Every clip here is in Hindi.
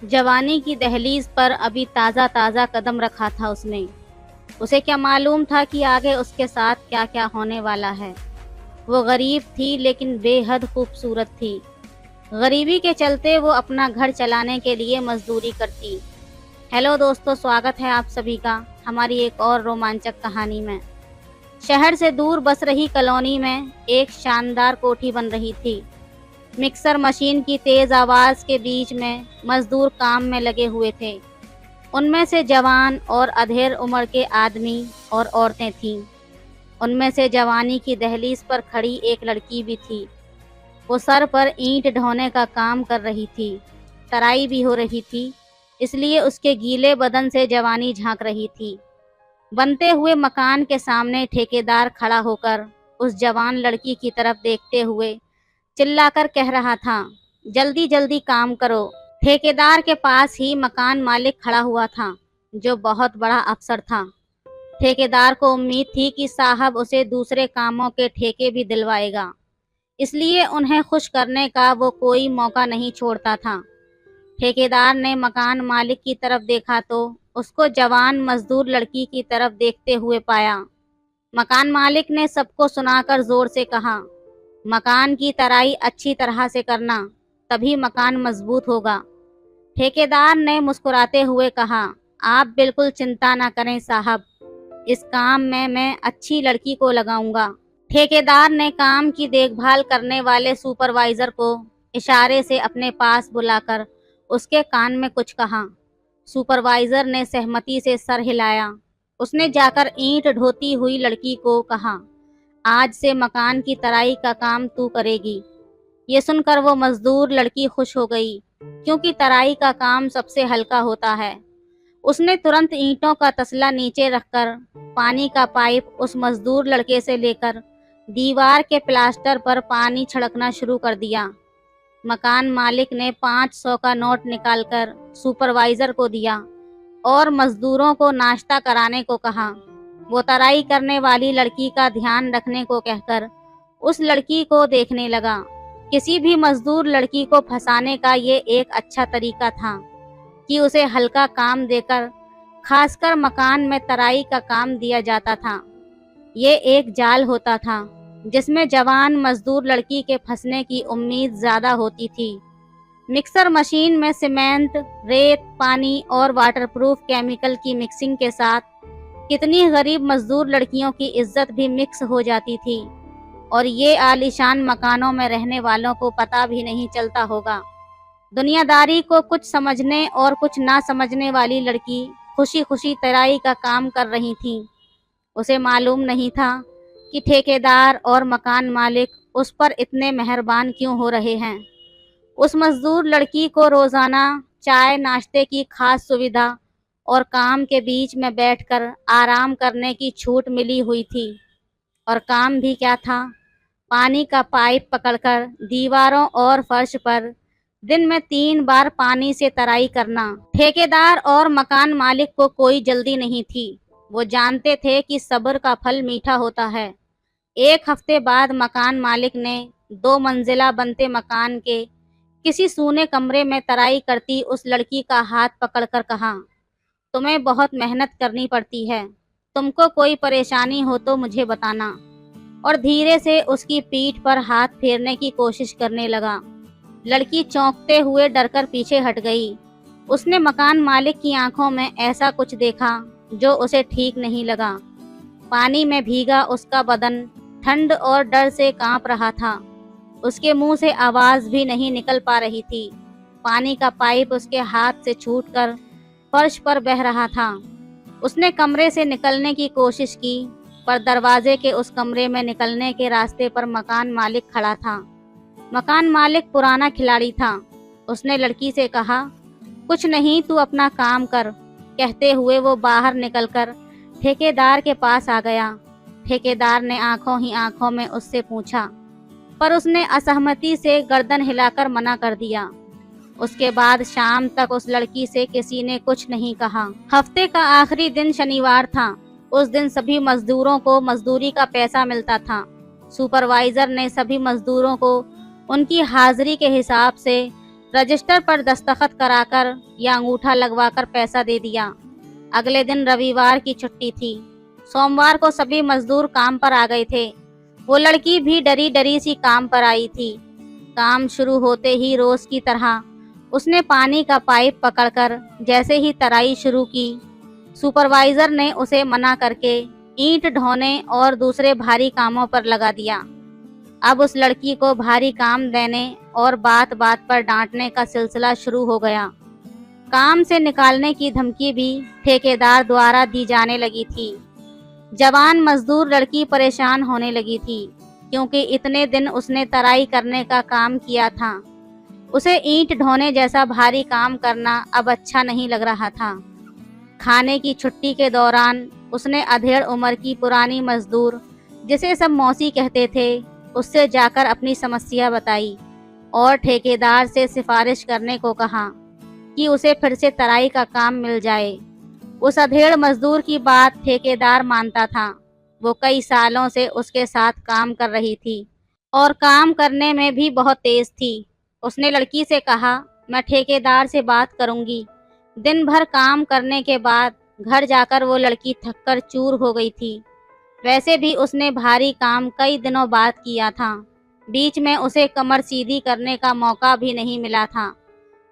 जवानी की दहलीज पर अभी ताज़ा ताज़ा कदम रखा था उसने। उसे क्या मालूम था कि आगे उसके साथ क्या क्या होने वाला है। वो गरीब थी लेकिन बेहद खूबसूरत थी। गरीबी के चलते वो अपना घर चलाने के लिए मजदूरी करती। हेलो दोस्तों, स्वागत है आप सभी का हमारी एक और रोमांचक कहानी में। शहर से दूर बस रही कॉलोनी में एक शानदार कोठी बन रही थी। मिक्सर मशीन की तेज आवाज के बीच में मजदूर काम में लगे हुए थे। उनमें से जवान और अधेड़ उम्र के आदमी और औरतें थीं। उनमें से जवानी की दहलीज पर खड़ी एक लड़की भी थी। वो सर पर ईंट ढोने का काम कर रही थी। तराई भी हो रही थी, इसलिए उसके गीले बदन से जवानी झांक रही थी। बनते हुए मकान के सामने ठेकेदार खड़ा होकर उस जवान लड़की की तरफ देखते हुए चिल्लाकर कह रहा था, जल्दी जल्दी काम करो। ठेकेदार के पास ही मकान मालिक खड़ा हुआ था, जो बहुत बड़ा अफसर था। ठेकेदार को उम्मीद थी कि साहब उसे दूसरे कामों के ठेके भी दिलवाएगा, इसलिए उन्हें खुश करने का वो कोई मौका नहीं छोड़ता था। ठेकेदार ने मकान मालिक की तरफ देखा तो उसको जवान मजदूर लड़की की तरफ देखते हुए पाया। मकान मालिक ने सबको सुनाकर जोर से कहा, मकान की तराई अच्छी तरह से करना, तभी मकान मजबूत होगा। ठेकेदार ने मुस्कुराते हुए कहा, आप बिल्कुल चिंता ना करें साहब, इस काम में मैं अच्छी लड़की को लगाऊंगा। ठेकेदार ने काम की देखभाल करने वाले सुपरवाइजर को इशारे से अपने पास बुलाकर उसके कान में कुछ कहा। सुपरवाइजर ने सहमति से सर हिलाया। उसने जाकर ईंट ढोती हुई लड़की को कहा, आज से मकान की तराई का काम तू करेगी। ये सुनकर वो मजदूर लड़की खुश हो गई, क्योंकि तराई का काम सबसे हल्का होता है। उसने तुरंत ईंटों का तसला नीचे रखकर पानी का पाइप उस मजदूर लड़के से लेकर दीवार के प्लास्टर पर पानी छिड़कना शुरू कर दिया। मकान मालिक ने 500 का नोट निकालकर सुपरवाइजर को दिया और मजदूरों को नाश्ता कराने को कहा। वो तराई करने वाली लड़की का ध्यान रखने को कहकर उस लड़की को देखने लगा। किसी भी मजदूर लड़की को फंसाने का ये एक अच्छा तरीका था कि उसे हल्का काम देकर, खासकर मकान में तराई का काम दिया जाता था। ये एक जाल होता था जिसमें जवान मजदूर लड़की के फंसने की उम्मीद ज्यादा होती थी। मिक्सर मशीन में सीमेंट, रेत, पानी और वाटरप्रूफ केमिकल की मिक्सिंग के साथ कितनी गरीब मजदूर लड़कियों की इज्जत भी मिक्स हो जाती थी, और ये आलीशान मकानों में रहने वालों को पता भी नहीं चलता होगा। दुनियादारी को कुछ समझने और कुछ ना समझने वाली लड़की खुशी खुशी तराई का काम कर रही थी। उसे मालूम नहीं था कि ठेकेदार और मकान मालिक उस पर इतने मेहरबान क्यों हो रहे हैं। उस मजदूर लड़की को रोजाना चाय नाश्ते की खास सुविधा और काम के बीच में बैठकर आराम करने की छूट मिली हुई थी। और काम भी क्या था, पानी का पाइप पकड़कर दीवारों और फर्श पर दिन में 3 बार पानी से तराई करना। ठेकेदार और मकान मालिक को कोई जल्दी नहीं थी। वो जानते थे कि सब्र का फल मीठा होता है। एक हफ्ते बाद मकान मालिक ने 2 मंजिला बनते मकान के किसी सूने कमरे में तराई करती उस लड़की का हाथ पकड़कर कहा, तुम्हें बहुत मेहनत करनी पड़ती है, तुमको कोई परेशानी हो तो मुझे बताना। और धीरे से उसकी पीठ पर हाथ फेरने की कोशिश करने लगा। लड़की चौंकते हुए डरकर पीछे हट गई। उसने मकान मालिक की आंखों में ऐसा कुछ देखा जो उसे ठीक नहीं लगा। पानी में भीगा उसका बदन ठंड और डर से कांप रहा था। उसके मुंह से आवाज भी नहीं निकल पा रही थी। पानी का पाइप उसके हाथ से छूटकर फर्श पर बह रहा था। उसने कमरे से निकलने की कोशिश की, पर दरवाजे के उस कमरे में निकलने के रास्ते पर मकान मालिक खड़ा था। मकान मालिक पुराना खिलाड़ी था। उसने लड़की से कहा, कुछ नहीं, तू अपना काम कर। कहते हुए वो बाहर निकलकर ठेकेदार के पास आ गया। ठेकेदार ने आंखों ही आंखों में उससे पूछा, पर उसने असहमति से गर्दन हिलाकर मना कर दिया। उसके बाद शाम तक उस लड़की से किसी ने कुछ नहीं कहा। हफ्ते का आखिरी दिन शनिवार था। उस दिन सभी मजदूरों को मजदूरी का पैसा मिलता था। सुपरवाइजर ने सभी मजदूरों को उनकी हाजिरी के हिसाब से रजिस्टर पर दस्तखत कराकर या अंगूठा लगवाकर पैसा दे दिया। अगले दिन रविवार की छुट्टी थी। सोमवार को सभी मजदूर काम पर आ गए थे। वो लड़की भी डरी डरी सी काम पर आई थी। काम शुरू होते ही रोज की तरह उसने पानी का पाइप पकड़कर जैसे ही तराई शुरू की, सुपरवाइजर ने उसे मना करके ईंट ढोने और दूसरे भारी कामों पर लगा दिया। अब उस लड़की को भारी काम देने और बात बात पर डांटने का सिलसिला शुरू हो गया। काम से निकालने की धमकी भी ठेकेदार द्वारा दी जाने लगी थी। जवान मजदूर लड़की परेशान होने लगी थी, क्योंकि इतने दिन उसने तराई करने का काम किया था। उसे ईंट ढोने जैसा भारी काम करना अब अच्छा नहीं लग रहा था। खाने की छुट्टी के दौरान उसने अधेड़ उम्र की पुरानी मजदूर, जिसे सब मौसी कहते थे, उससे जाकर अपनी समस्या बताई और ठेकेदार से सिफारिश करने को कहा कि उसे फिर से तराई का काम मिल जाए। उस अधेड़ मजदूर की बात ठेकेदार मानता था। वो कई सालों से उसके साथ काम कर रही थी और काम करने में भी बहुत तेज थी। उसने लड़की से कहा, मैं ठेकेदार से बात करूंगी। दिन भर काम करने के बाद घर जाकर वो लड़की थककर चूर हो गई थी। वैसे भी उसने भारी काम कई दिनों बाद किया था। बीच में उसे कमर सीधी करने का मौका भी नहीं मिला था,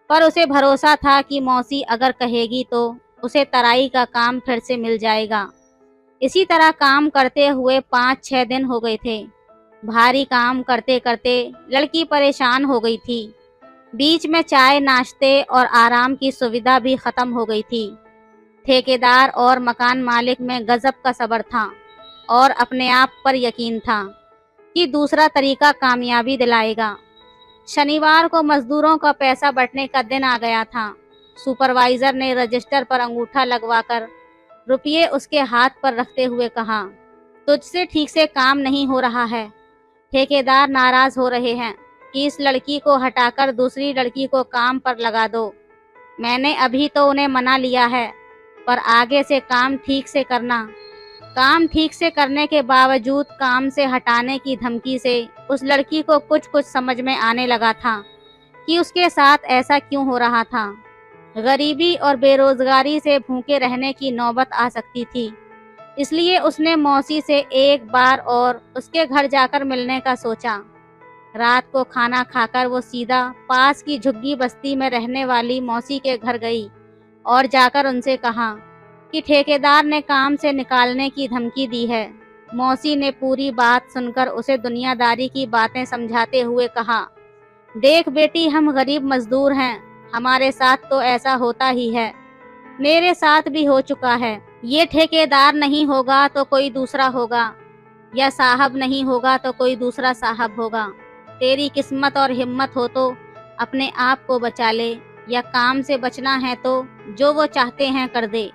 पर उसे भरोसा था कि मौसी अगर कहेगी तो उसे तराई का काम फिर से मिल जाएगा। इसी तरह काम करते हुए 5-6 दिन हो गए थे। भारी काम करते करते लड़की परेशान हो गई थी। बीच में चाय, नाश्ते और आराम की सुविधा भी खत्म हो गई थी। ठेकेदार और मकान मालिक में गजब का सब्र था और अपने आप पर यकीन था कि दूसरा तरीका कामयाबी दिलाएगा। शनिवार को मजदूरों का पैसा बंटने का दिन आ गया था। सुपरवाइजर ने रजिस्टर पर अंगूठा लगवाकर रुपये उसके हाथ पर रखते हुए कहा, तुझसे ठीक से काम नहीं हो रहा है। ठेकेदार नाराज हो रहे हैं कि इस लड़की को हटाकर दूसरी लड़की को काम पर लगा दो। मैंने अभी तो उन्हें मना लिया है, पर आगे से काम ठीक से करना। काम ठीक से करने के बावजूद काम से हटाने की धमकी से उस लड़की को कुछ कुछ समझ में आने लगा था कि उसके साथ ऐसा क्यों हो रहा था। गरीबी और बेरोजगारी से भूखे रहने की नौबत आ सकती थी। इसलिए उसने मौसी से एक बार और उसके घर जाकर मिलने का सोचा। रात को खाना खाकर वो सीधा पास की झुग्गी बस्ती में रहने वाली मौसी के घर गई और जाकर उनसे कहा कि ठेकेदार ने काम से निकालने की धमकी दी है। मौसी ने पूरी बात सुनकर उसे दुनियादारी की बातें समझाते हुए कहा, देख बेटी, हम गरीब मजदूर हैं, हमारे साथ तो ऐसा होता ही है। मेरे साथ भी हो चुका है। ये ठेकेदार नहीं होगा तो कोई दूसरा होगा, या साहब नहीं होगा तो कोई दूसरा साहब होगा। तेरी किस्मत और हिम्मत हो तो अपने आप को बचा ले, या काम से बचना है तो जो वो चाहते हैं कर दे।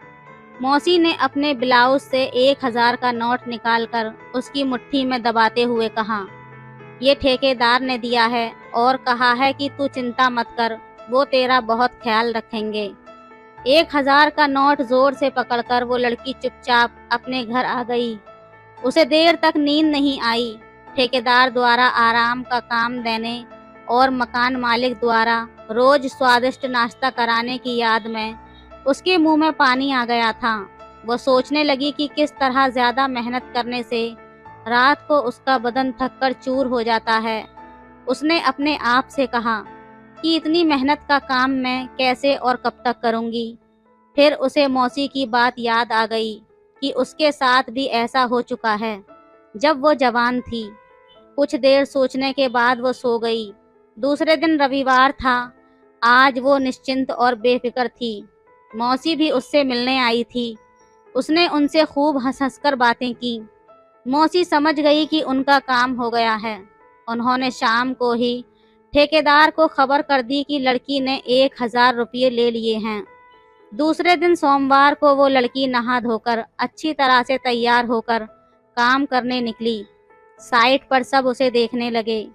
मौसी ने अपने ब्लाउज से 1000 का नोट निकालकर उसकी मुट्ठी में दबाते हुए कहा, ये ठेकेदार ने दिया है और कहा है कि तू चिंता मत कर, वो तेरा बहुत ख्याल रखेंगे। 1000 का नोट जोर से पकड़कर वो लड़की चुपचाप अपने घर आ गई। उसे देर तक नींद नहीं आई। ठेकेदार द्वारा आराम का काम देने और मकान मालिक द्वारा रोज स्वादिष्ट नाश्ता कराने की याद में उसके मुंह में पानी आ गया था। वो सोचने लगी कि किस तरह ज्यादा मेहनत करने से रात को उसका बदन थककर चूर हो जाता है। उसने अपने आप से कहा कि इतनी मेहनत का काम मैं कैसे और कब तक करूंगी। फिर उसे मौसी की बात याद आ गई कि उसके साथ भी ऐसा हो चुका है जब वो जवान थी। कुछ देर सोचने के बाद वो सो गई। दूसरे दिन रविवार था। आज वो निश्चिंत और बेफिक्र थी। मौसी भी उससे मिलने आई थी। उसने उनसे खूब हंस कर बातें की। मौसी समझ गई कि उनका काम हो गया है। उन्होंने शाम को ही ठेकेदार को खबर कर दी कि लड़की ने 1000 रुपये ले लिए हैं। दूसरे दिन सोमवार को वो लड़की नहा धोकर अच्छी तरह से तैयार होकर काम करने निकली। साइट पर सब उसे देखने लगे।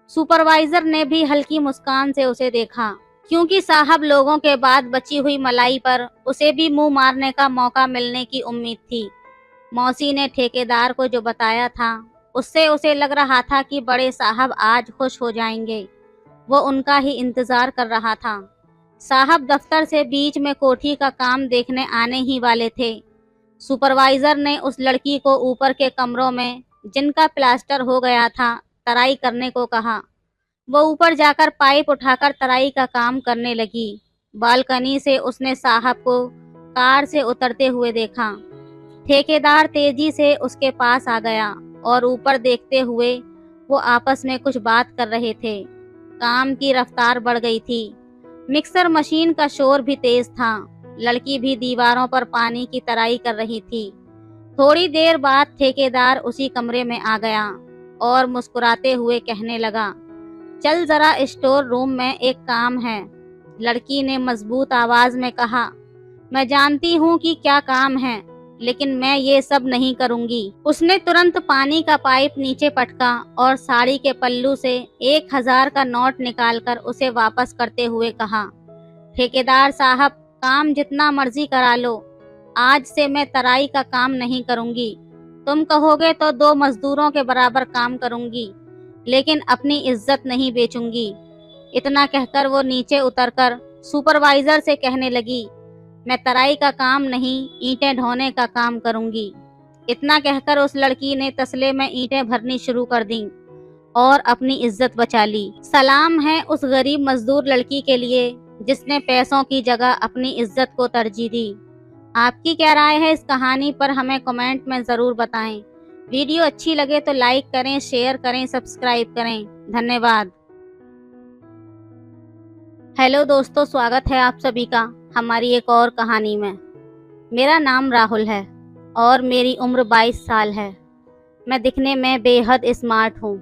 सुपरवाइजर ने भी हल्की मुस्कान से उसे देखा, क्योंकि साहब लोगों के बाद बची हुई मलाई पर उसे भी मुंह मारने का मौका मिलने की उम्मीद थी। मौसी ने ठेकेदार को जो बताया था उससे उसे लग रहा था कि बड़े साहब आज खुश हो जाएंगे। वो उनका ही इंतजार कर रहा था। साहब दफ्तर से बीच में कोठी का काम देखने आने ही वाले थे। सुपरवाइजर ने उस लड़की को ऊपर के कमरों में, जिनका प्लास्टर हो गया था, तराई करने को कहा। वो ऊपर जाकर पाइप उठाकर तराई का काम करने लगी। बालकनी से उसने साहब को कार से उतरते हुए देखा। ठेकेदार तेजी से उसके पास आ गया और ऊपर देखते हुए वो आपस में कुछ बात कर रहे थे। काम की रफ्तार बढ़ गई थी। मिक्सर मशीन का शोर भी तेज था। लड़की भी दीवारों पर पानी की तराई कर रही थी। थोड़ी देर बाद ठेकेदार उसी कमरे में आ गया और मुस्कुराते हुए कहने लगा, चल जरा स्टोर रूम में एक काम है। लड़की ने मजबूत आवाज में कहा, मैं जानती हूँ कि क्या काम है, लेकिन मैं ये सब नहीं करूंगी। उसने तुरंत पानी का पाइप नीचे पटका और साड़ी के पल्लू से 1000 का नोट निकालकर उसे वापस करते हुए कहा, ठेकेदार साहब, काम जितना मर्जी करा लो, आज से मैं तराई का काम नहीं करूंगी। तुम कहोगे तो 2 मजदूरों के बराबर काम करूंगी, लेकिन अपनी इज्जत नहीं बेचूंगी। इतना कहकर वो नीचे उतरकर सुपरवाइजर से कहने लगी, मैं तराई का काम नहीं, ईंटें ढोने का काम करूंगी। इतना कहकर उस लड़की ने तसले में ईंटें भरनी शुरू कर दी और अपनी इज्जत बचा ली। सलाम है उस गरीब मजदूर लड़की के लिए जिसने पैसों की जगह अपनी इज्जत को तरजीह दी। आपकी क्या राय है इस कहानी पर हमें कमेंट में ज़रूर बताएं। वीडियो अच्छी लगे तो लाइक करें, शेयर करें, सब्सक्राइब करें। धन्यवाद। हेलो दोस्तों, स्वागत है आप सभी का हमारी एक और कहानी में। मेरा नाम राहुल है और मेरी उम्र 22 साल है। मैं दिखने में बेहद स्मार्ट हूँ।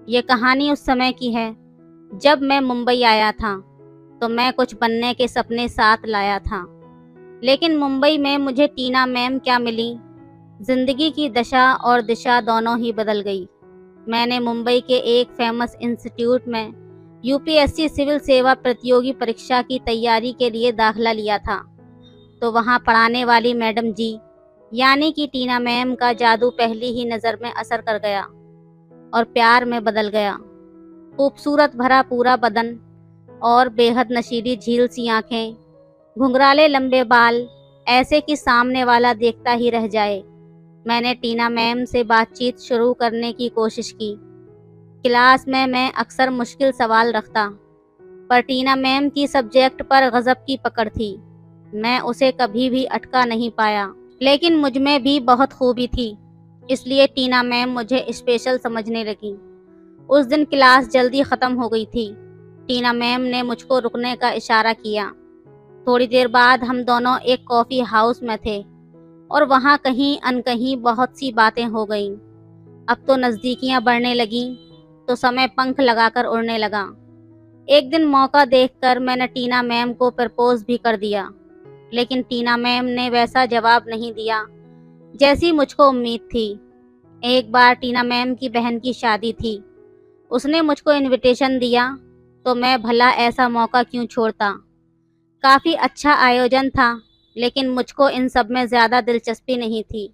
ये कहानी उस समय की है जब मैं मुंबई आया था, तो मैं कुछ बनने के सपने साथ लाया था। लेकिन मुंबई में मुझे टीना मैम क्या मिली, जिंदगी की दशा और दिशा दोनों ही बदल गई। मैंने मुंबई के एक फेमस इंस्टीट्यूट में यूपीएससी सिविल सेवा प्रतियोगी परीक्षा की तैयारी के लिए दाखिला लिया था। तो वहाँ पढ़ाने वाली मैडम जी यानी कि टीना मैम का जादू पहली ही नज़र में असर कर गया और प्यार में बदल गया। खूबसूरत भरा पूरा बदन और बेहद नशीली झील सी आंखें, घुंघराले लंबे बाल, ऐसे कि सामने वाला देखता ही रह जाए। मैंने टीना मैम से बातचीत शुरू करने की कोशिश की। क्लास में मैं अक्सर मुश्किल सवाल रखता, पर टीना मैम की सब्जेक्ट पर गजब की पकड़ थी। मैं उसे कभी भी अटका नहीं पाया, लेकिन मुझ में भी बहुत खूबी थी, इसलिए टीना मैम मुझे स्पेशल समझने लगी। उस दिन क्लास जल्दी ख़त्म हो गई थी। टीना मैम ने मुझको रुकने का इशारा किया। थोड़ी देर बाद हम दोनों एक कॉफ़ी हाउस में थे और वहाँ कहीं अनकहीं बहुत सी बातें हो गईं। अब तो नज़दीकियाँ बढ़ने लगीं, तो समय पंख लगाकर उड़ने लगा। एक दिन मौका देखकर मैंने टीना मैम को प्रपोज भी कर दिया, लेकिन टीना मैम ने वैसा जवाब नहीं दिया जैसी मुझको उम्मीद थी। एक बार टीना मैम की बहन की शादी थी। उसने मुझको इनविटेशन दिया, तो मैं भला ऐसा मौका क्यों छोड़ता। काफ़ी अच्छा आयोजन था, लेकिन मुझको इन सब में ज़्यादा दिलचस्पी नहीं थी।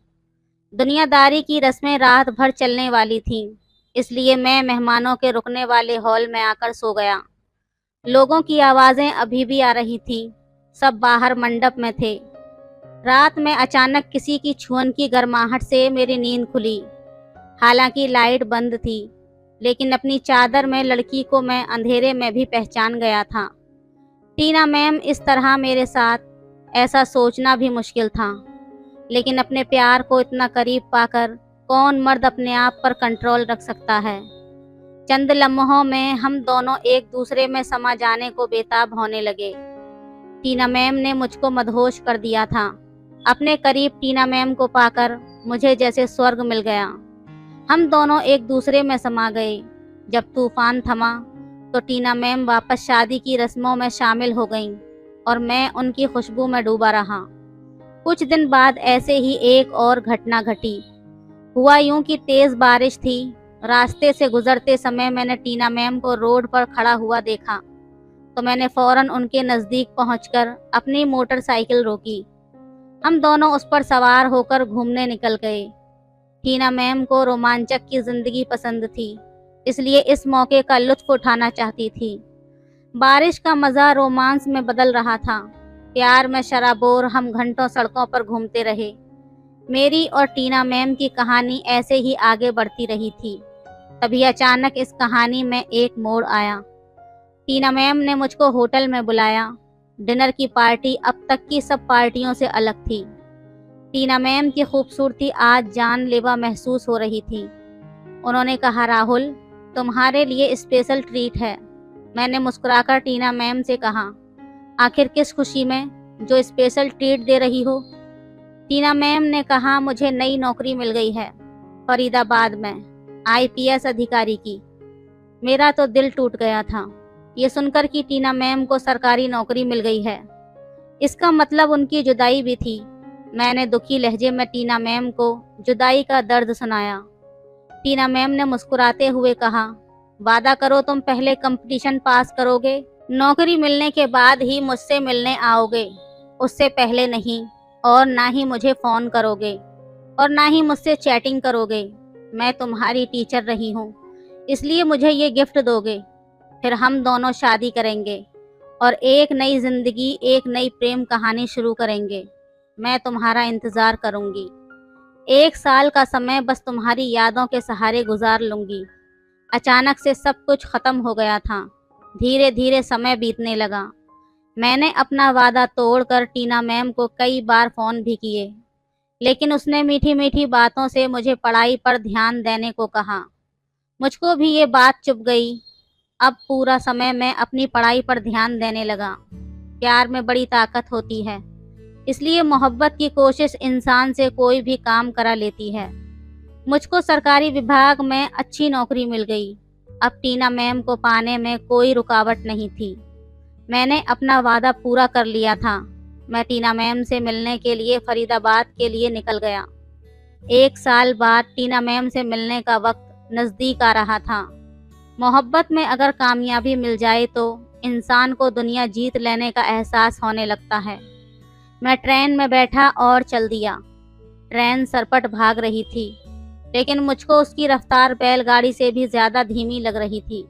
दुनियादारी की रस्में रात भर चलने वाली थीं, इसलिए मैं मेहमानों के रुकने वाले हॉल में आकर सो गया। लोगों की आवाज़ें अभी भी आ रही थीं, सब बाहर मंडप में थे। रात में अचानक किसी की छुअन की गर्माहट से मेरी नींद खुली। हालांकि लाइट बंद थी, लेकिन अपनी चादर में लड़की को मैं अंधेरे में भी पहचान गया था। टीना मैम इस तरह मेरे साथ, ऐसा सोचना भी मुश्किल था। लेकिन अपने प्यार को इतना करीब पाकर कौन मर्द अपने आप पर कंट्रोल रख सकता है। चंद लम्हों में हम दोनों एक दूसरे में समा जाने को बेताब होने लगे। टीना मैम ने मुझको मदहोश कर दिया था। अपने करीब टीना मैम को पाकर मुझे जैसे स्वर्ग मिल गया। हम दोनों एक दूसरे में समा गए। जब तूफान थमा तो टीना मैम वापस शादी की रस्मों में शामिल हो गईं और मैं उनकी खुशबू में डूबा रहा। कुछ दिन बाद ऐसे ही एक और घटना घटी। हुआ यूं कि तेज बारिश थी। रास्ते से गुजरते समय मैंने टीना मैम को रोड पर खड़ा हुआ देखा, तो मैंने फौरन उनके नज़दीक पहुंचकर अपनी मोटरसाइकिल रोकी। हम दोनों उस पर सवार होकर घूमने निकल गए। टीना मैम को रोमांचक की ज़िंदगी पसंद थी, इसलिए इस मौके का लुत्फ़ उठाना चाहती थी। बारिश का मज़ा रोमांस में बदल रहा था। प्यार में शराबोर हम घंटों सड़कों पर घूमते रहे। मेरी और टीना मैम की कहानी ऐसे ही आगे बढ़ती रही थी। तभी अचानक इस कहानी में एक मोड़ आया। टीना मैम ने मुझको होटल में बुलाया। डिनर की पार्टी अब तक की सब पार्टियों से अलग थी। टीना मैम की खूबसूरती आज जानलेवा महसूस हो रही थी। उन्होंने कहा, राहुल, तुम्हारे लिए स्पेशल ट्रीट है। मैंने मुस्कुराकर टीना मैम से कहा, आखिर किस खुशी में जो स्पेशल ट्रीट दे रही हो? टीना मैम ने कहा, मुझे नई नौकरी मिल गई है फरीदाबाद में, आईपीएस अधिकारी की। मेरा तो दिल टूट गया था ये सुनकर कि टीना मैम को सरकारी नौकरी मिल गई है। इसका मतलब उनकी जुदाई भी थी। मैंने दुखी लहजे में टीना मैम को जुदाई का दर्द सुनाया। टीना मैम ने मुस्कुराते हुए कहा, वादा करो तुम पहले कंपटीशन पास करोगे, नौकरी मिलने के बाद ही मुझसे मिलने आओगे, उससे पहले नहीं। और ना ही मुझे फ़ोन करोगे और ना ही मुझसे चैटिंग करोगे। मैं तुम्हारी टीचर रही हूँ, इसलिए मुझे ये गिफ्ट दोगे। फिर हम दोनों शादी करेंगे और एक नई जिंदगी, एक नई प्रेम कहानी शुरू करेंगे। मैं तुम्हारा इंतज़ार करूँगी। 1 साल का समय बस तुम्हारी यादों के सहारे गुजार लूँगी। अचानक से सब कुछ ख़त्म हो गया था। धीरे धीरे समय बीतने लगा। मैंने अपना वादा तोड़कर टीना मैम को कई बार फ़ोन भी किए, लेकिन उसने मीठी मीठी बातों से मुझे पढ़ाई पर ध्यान देने को कहा। मुझको भी ये बात चुभ गई। अब पूरा समय मैं अपनी पढ़ाई पर ध्यान देने लगा। प्यार में बड़ी ताकत होती है, इसलिए मोहब्बत की कोशिश इंसान से कोई भी काम करा लेती है। मुझको सरकारी विभाग में अच्छी नौकरी मिल गई। अब टीना मैम को पाने में कोई रुकावट नहीं थी। मैंने अपना वादा पूरा कर लिया था। मैं टीना मैम से मिलने के लिए फरीदाबाद के लिए निकल गया। 1 साल बाद टीना मैम से मिलने का वक्त नज़दीक आ रहा था। मोहब्बत में अगर कामयाबी मिल जाए तो इंसान को दुनिया जीत लेने का एहसास होने लगता है। मैं ट्रेन में बैठा और चल दिया। ट्रेन सरपट भाग रही थी, लेकिन मुझको उसकी रफ्तार बैलगाड़ी से भी ज़्यादा धीमी लग रही थी।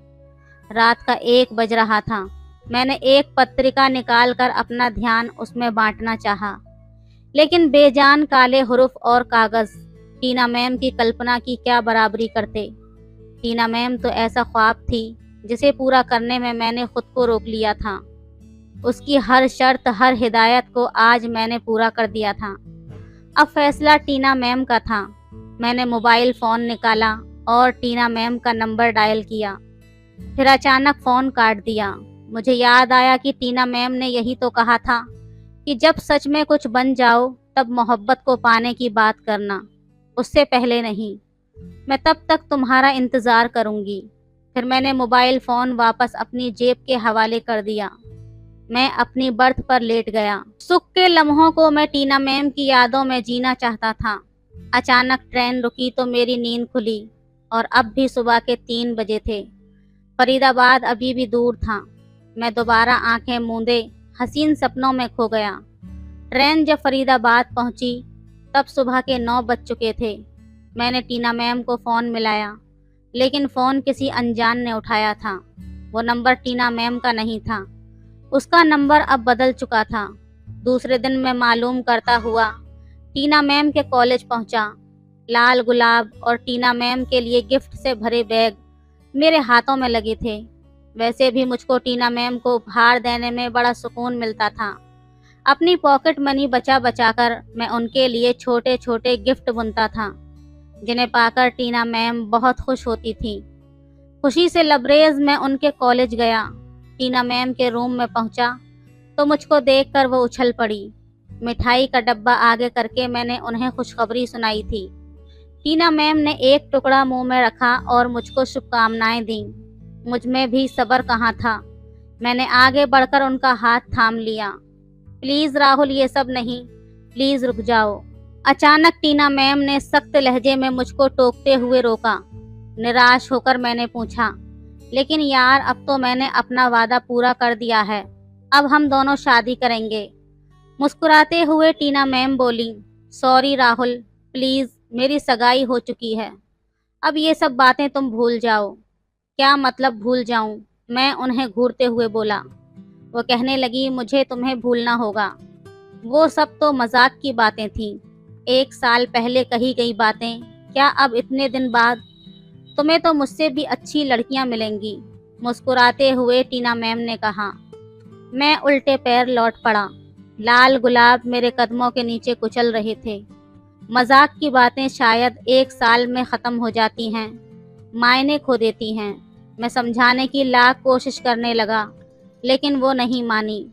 रात का 1 बज रहा था। मैंने एक पत्रिका निकालकर अपना ध्यान उसमें बांटना चाहा, लेकिन बेजान काले हुरूफ और कागज़ टीना मैम की कल्पना की क्या बराबरी करते। टीना मैम तो ऐसा ख्वाब थी जिसे पूरा करने में मैंने खुद को रोक लिया था। उसकी हर शर्त, हर हिदायत को आज मैंने पूरा कर दिया था। अब फैसला टीना मैम का था। मैंने मोबाइल फ़ोन निकाला और टीना मैम का नंबर डायल किया। फिर अचानक फ़ोन काट दिया। मुझे याद आया कि टीना मैम ने यही तो कहा था कि जब सच में कुछ बन जाओ तब मोहब्बत को पाने की बात करना, उससे पहले नहीं। मैं तब तक तुम्हारा इंतज़ार करूँगी। फिर मैंने मोबाइल फ़ोन वापस अपनी जेब के हवाले कर दिया। मैं अपनी बर्थ पर लेट गया। सुख के लम्हों को मैं टीना मैम की यादों में जीना चाहता था। अचानक ट्रेन रुकी तो मेरी नींद खुली और अब भी सुबह के 3 बजे थे। फरीदाबाद अभी भी दूर था। मैं दोबारा आंखें मूंदे हसीन सपनों में खो गया। ट्रेन जब फरीदाबाद पहुंची तब सुबह के 9 बज चुके थे। मैंने टीना मैम को फ़ोन मिलाया, लेकिन फ़ोन किसी अनजान ने उठाया था। वो नंबर टीना मैम का नहीं था। उसका नंबर अब बदल चुका था। दूसरे दिन मैं मालूम करता हुआ टीना मैम के कॉलेज पहुंचा। लाल गुलाब और टीना मैम के लिए गिफ्ट से भरे बैग मेरे हाथों में लगे थे। वैसे भी मुझको टीना मैम को उपहार देने में बड़ा सुकून मिलता था। अपनी पॉकेट मनी बचा बचाकर मैं उनके लिए छोटे छोटे गिफ्ट बुनता था, जिन्हें पाकर टीना मैम बहुत खुश होती थी। खुशी से लबरेज मैं उनके कॉलेज गया। टीना मैम के रूम में पहुंचा तो मुझको देखकर वो उछल पड़ी। मिठाई का डब्बा आगे करके मैंने उन्हें खुशखबरी सुनाई थी। टीना मैम ने एक टुकड़ा मुंह में रखा और मुझको शुभकामनाएं दी। मुझ में भी सब्र कहाँ था। मैंने आगे बढ़कर उनका हाथ थाम लिया। प्लीज़ राहुल, ये सब नहीं, प्लीज़ रुक जाओ। अचानक टीना मैम ने सख्त लहजे में मुझको टोकते हुए रोका। निराश होकर मैंने पूछा, लेकिन यार, अब तो मैंने अपना वादा पूरा कर दिया है। अब हम दोनों शादी करेंगे। मुस्कुराते हुए टीना मैम बोली, सॉरी राहुल, प्लीज़, मेरी सगाई हो चुकी है। अब ये सब बातें तुम भूल जाओ। क्या मतलब भूल जाऊं? मैं उन्हें घूरते हुए बोला। वो कहने लगी, मुझे तुम्हें भूलना होगा। वो सब तो मजाक की बातें थीं। 1 साल पहले कही गई बातें, क्या अब इतने दिन बाद? तुम्हें तो मुझसे भी अच्छी लड़कियां मिलेंगी, मुस्कुराते हुए टीना मैम ने कहा। मैं उल्टे पैर लौट पड़ा। लाल गुलाब मेरे कदमों के नीचे कुचल रहे थे। मजाक की बातें शायद 1 साल में ख़त्म हो जाती हैं, मायने खो देती हैं। मैं समझाने की लाख कोशिश करने लगा, लेकिन वो नहीं मानी।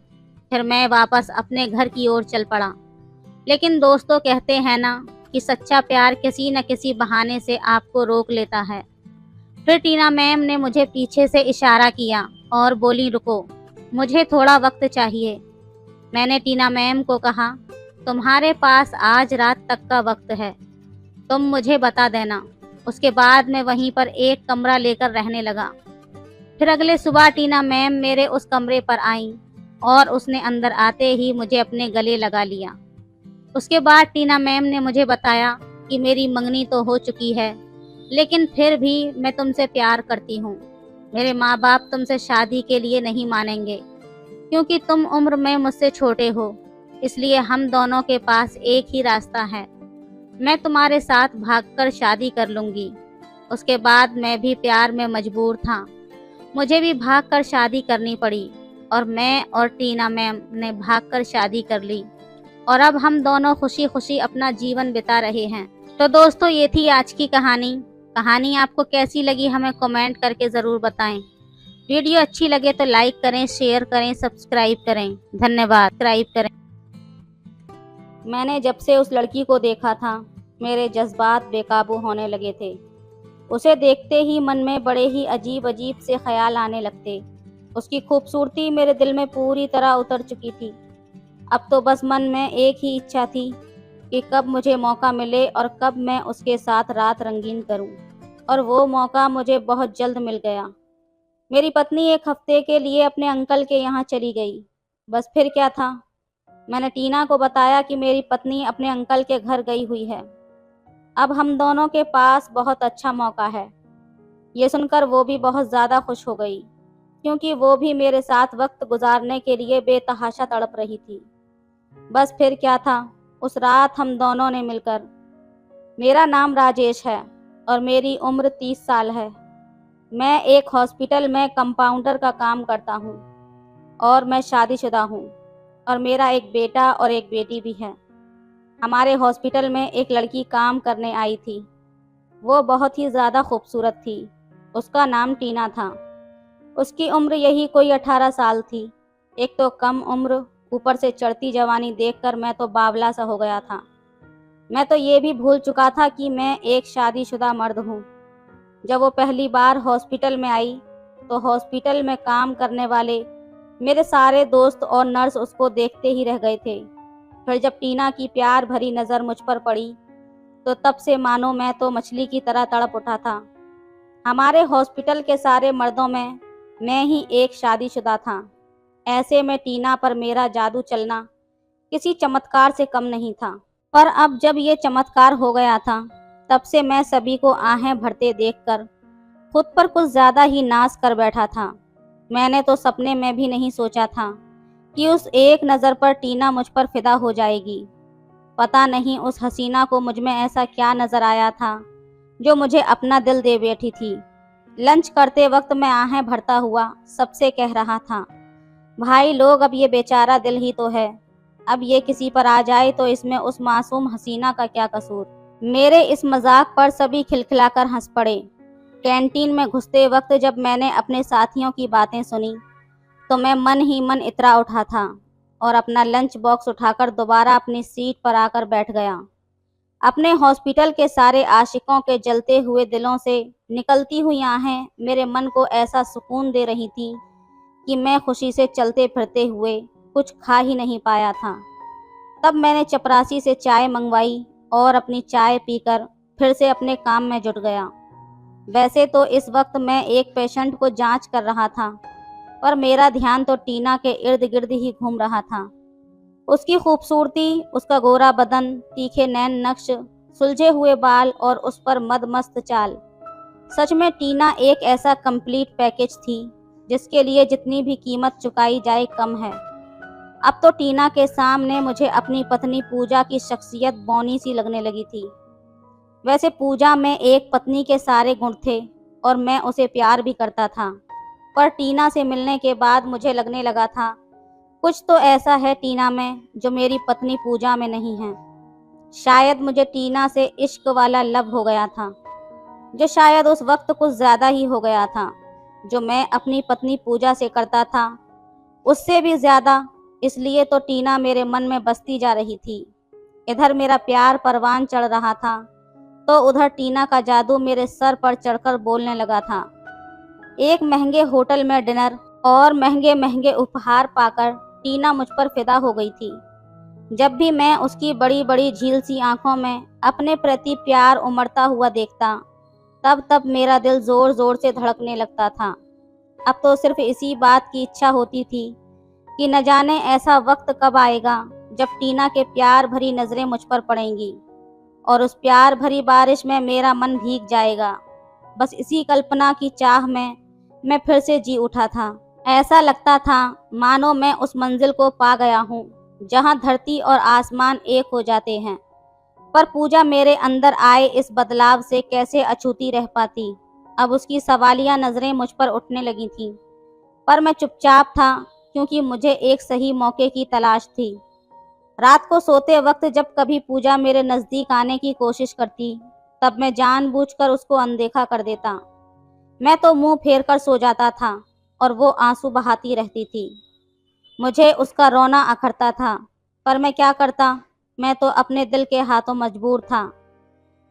फिर मैं वापस अपने घर की ओर चल पड़ा। लेकिन दोस्तों कहते हैं ना कि सच्चा प्यार किसी न किसी बहाने से आपको रोक लेता है। फिर टीना मैम ने मुझे पीछे से इशारा किया और बोली, रुको, मुझे थोड़ा वक्त चाहिए। मैंने टीना मैम को कहा, तुम्हारे पास आज रात तक का वक्त है, तुम मुझे बता देना। उसके बाद मैं वहीं पर एक कमरा लेकर रहने लगा। फिर अगले सुबह टीना मैम मेरे उस कमरे पर आईं और उसने अंदर आते ही मुझे अपने गले लगा लिया। उसके बाद टीना मैम ने मुझे बताया कि मेरी मंगनी तो हो चुकी है, लेकिन फिर भी मैं तुमसे प्यार करती हूँ। मेरे माँ बाप तुमसे शादी के लिए नहीं मानेंगे, क्योंकि तुम उम्र में मुझसे छोटे हो। इसलिए हम दोनों के पास एक ही रास्ता है, मैं तुम्हारे साथ भागकर शादी कर लूँगी। उसके बाद मैं भी प्यार में मजबूर था, मुझे भी भागकर शादी करनी पड़ी और मैं और टीना मैम ने भागकर शादी कर ली और अब हम दोनों खुशी खुशी अपना जीवन बिता रहे हैं। तो दोस्तों, ये थी आज की कहानी आपको कैसी लगी हमें कमेंट करके ज़रूर बताएं। वीडियो अच्छी लगे तो लाइक करें, शेयर करें, सब्सक्राइब करें। धन्यवाद। सब्सक्राइब करें। मैंने जब से उस लड़की को देखा था, मेरे जज्बात बेकाबू होने लगे थे। उसे देखते ही मन में बड़े ही अजीब अजीब से ख्याल आने लगते। उसकी खूबसूरती मेरे दिल में पूरी तरह उतर चुकी थी। अब तो बस मन में एक ही इच्छा थी कि कब मुझे मौका मिले और कब मैं उसके साथ रात रंगीन करूं। और वो मौका मुझे बहुत जल्द मिल गया। मेरी पत्नी 1 हफ्ते के लिए अपने अंकल के यहाँ चली गई। बस फिर क्या था, मैंने टीना को बताया कि मेरी पत्नी अपने अंकल के घर गई हुई है। अब हम दोनों के पास बहुत अच्छा मौका है। ये सुनकर वो भी बहुत ज़्यादा खुश हो गई, क्योंकि वो भी मेरे साथ वक्त गुजारने के लिए बेतहाशा तड़प रही थी। बस फिर क्या था, उस रात हम दोनों ने मिलकर। मेरा नाम राजेश है और मेरी उम्र 30 साल है। मैं एक हॉस्पिटल में कंपाउंडर का काम करता हूँ और मैं शादीशुदा हूँ और मेरा एक बेटा और एक बेटी भी है। हमारे हॉस्पिटल में एक लड़की काम करने आई थी। वो बहुत ही ज़्यादा खूबसूरत थी। उसका नाम टीना था। उसकी उम्र यही कोई 18 साल थी। एक तो कम उम्र, ऊपर से चढ़ती जवानी देखकर मैं तो बावला सा हो गया था। मैं तो ये भी भूल चुका था कि मैं एक शादीशुदा मर्द हूँ। जब वो पहली बार हॉस्पिटल में आई तो हॉस्पिटल में काम करने वाले मेरे सारे दोस्त और नर्स उसको देखते ही रह गए थे। फिर जब टीना की प्यार भरी नज़र मुझ पर पड़ी तो तब से मानो मैं तो मछली की तरह तड़प उठा था। हमारे हॉस्पिटल के सारे मर्दों में मैं ही एक शादीशुदा था। ऐसे में टीना पर मेरा जादू चलना किसी चमत्कार से कम नहीं था। पर अब जब ये चमत्कार हो गया था, तब से मैं सभी को आहें भरते देखकर खुद पर कुछ ज़्यादा ही नाज कर बैठा था। मैंने तो सपने में भी नहीं सोचा था कि उस एक नज़र पर टीना मुझ पर फिदा हो जाएगी। पता नहीं उस हसीना को मुझ में ऐसा क्या नज़र आया था जो मुझे अपना दिल दे बैठी थी। लंच करते वक्त मैं आहें भरता हुआ सबसे कह रहा था, भाई लोग, अब ये बेचारा दिल ही तो है, अब ये किसी पर आ जाए तो इसमें उस मासूम हसीना का क्या कसूर। मेरे इस मजाक पर सभी खिलखिलाकर हंस पड़े। कैंटीन में घुसते वक्त जब मैंने अपने साथियों की बातें सुनी तो मैं मन ही मन इतरा उठा था और अपना लंच बॉक्स उठाकर दोबारा अपनी सीट पर आकर बैठ गया। अपने हॉस्पिटल के सारे आशिकों के जलते हुए दिलों से निकलती हुई आहें मेरे मन को ऐसा सुकून दे रही थी कि मैं खुशी से चलते फिरते हुए कुछ खा ही नहीं पाया था। तब मैंने चपरासी से चाय मंगवाई और अपनी चाय पीकर फिर से अपने काम में जुट गया। वैसे तो इस वक्त मैं एक पेशेंट को जांच कर रहा था, पर मेरा ध्यान तो टीना के इर्द गिर्द ही घूम रहा था। उसकी खूबसूरती, उसका गोरा बदन, तीखे नैन नक्श, सुलझे हुए बाल और उस पर मदमस्त चाल। सच में टीना एक ऐसा कंप्लीट पैकेज थी जिसके लिए जितनी भी कीमत चुकाई जाए कम है। अब तो टीना के सामने मुझे अपनी पत्नी पूजा की शख्सियत बौनी सी लगने लगी थी। वैसे पूजा में एक पत्नी के सारे गुण थे और मैं उसे प्यार भी करता था, पर टीना से मिलने के बाद मुझे लगने लगा था कुछ तो ऐसा है टीना में जो मेरी पत्नी पूजा में नहीं है। शायद मुझे टीना से इश्क वाला लव हो गया था, जो शायद उस वक्त कुछ ज़्यादा ही हो गया था, जो मैं अपनी पत्नी पूजा से करता था उससे भी ज़्यादा। इसलिए तो टीना मेरे मन में बसती जा रही थी। इधर मेरा प्यार परवान चढ़ रहा था, तो उधर टीना का जादू मेरे सर पर चढ़कर बोलने लगा था। एक महंगे होटल में डिनर और महंगे महंगे उपहार पाकर टीना मुझ पर फिदा हो गई थी। जब भी मैं उसकी बड़ी बड़ी झील सी आंखों में अपने प्रति प्यार उमड़ता हुआ देखता, तब तब मेरा दिल जोर जोर से धड़कने लगता था। अब तो सिर्फ इसी बात की इच्छा होती थी कि न जाने ऐसा वक्त कब आएगा जब टीना के प्यार भरी नज़रें मुझ पर पड़ेंगी और उस प्यार भरी बारिश में मेरा मन भीग जाएगा। बस इसी कल्पना की चाह में मैं फिर से जी उठा था। ऐसा लगता था मानो मैं उस मंजिल को पा गया हूँ जहाँ धरती और आसमान एक हो जाते हैं। पर पूजा मेरे अंदर आए इस बदलाव से कैसे अछूती रह पाती। अब उसकी सवालिया नज़रें मुझ पर उठने लगी थीं, पर मैं चुपचाप था क्योंकि मुझे एक सही मौके की तलाश थी। रात को सोते वक्त जब कभी पूजा मेरे नज़दीक आने की कोशिश करती, तब मैं जानबूझकर उसको अनदेखा कर देता। मैं तो मुंह फेर कर सो जाता था और वो आंसू बहाती रहती थी। मुझे उसका रोना अखरता था, पर मैं क्या करता, मैं तो अपने दिल के हाथों मजबूर था।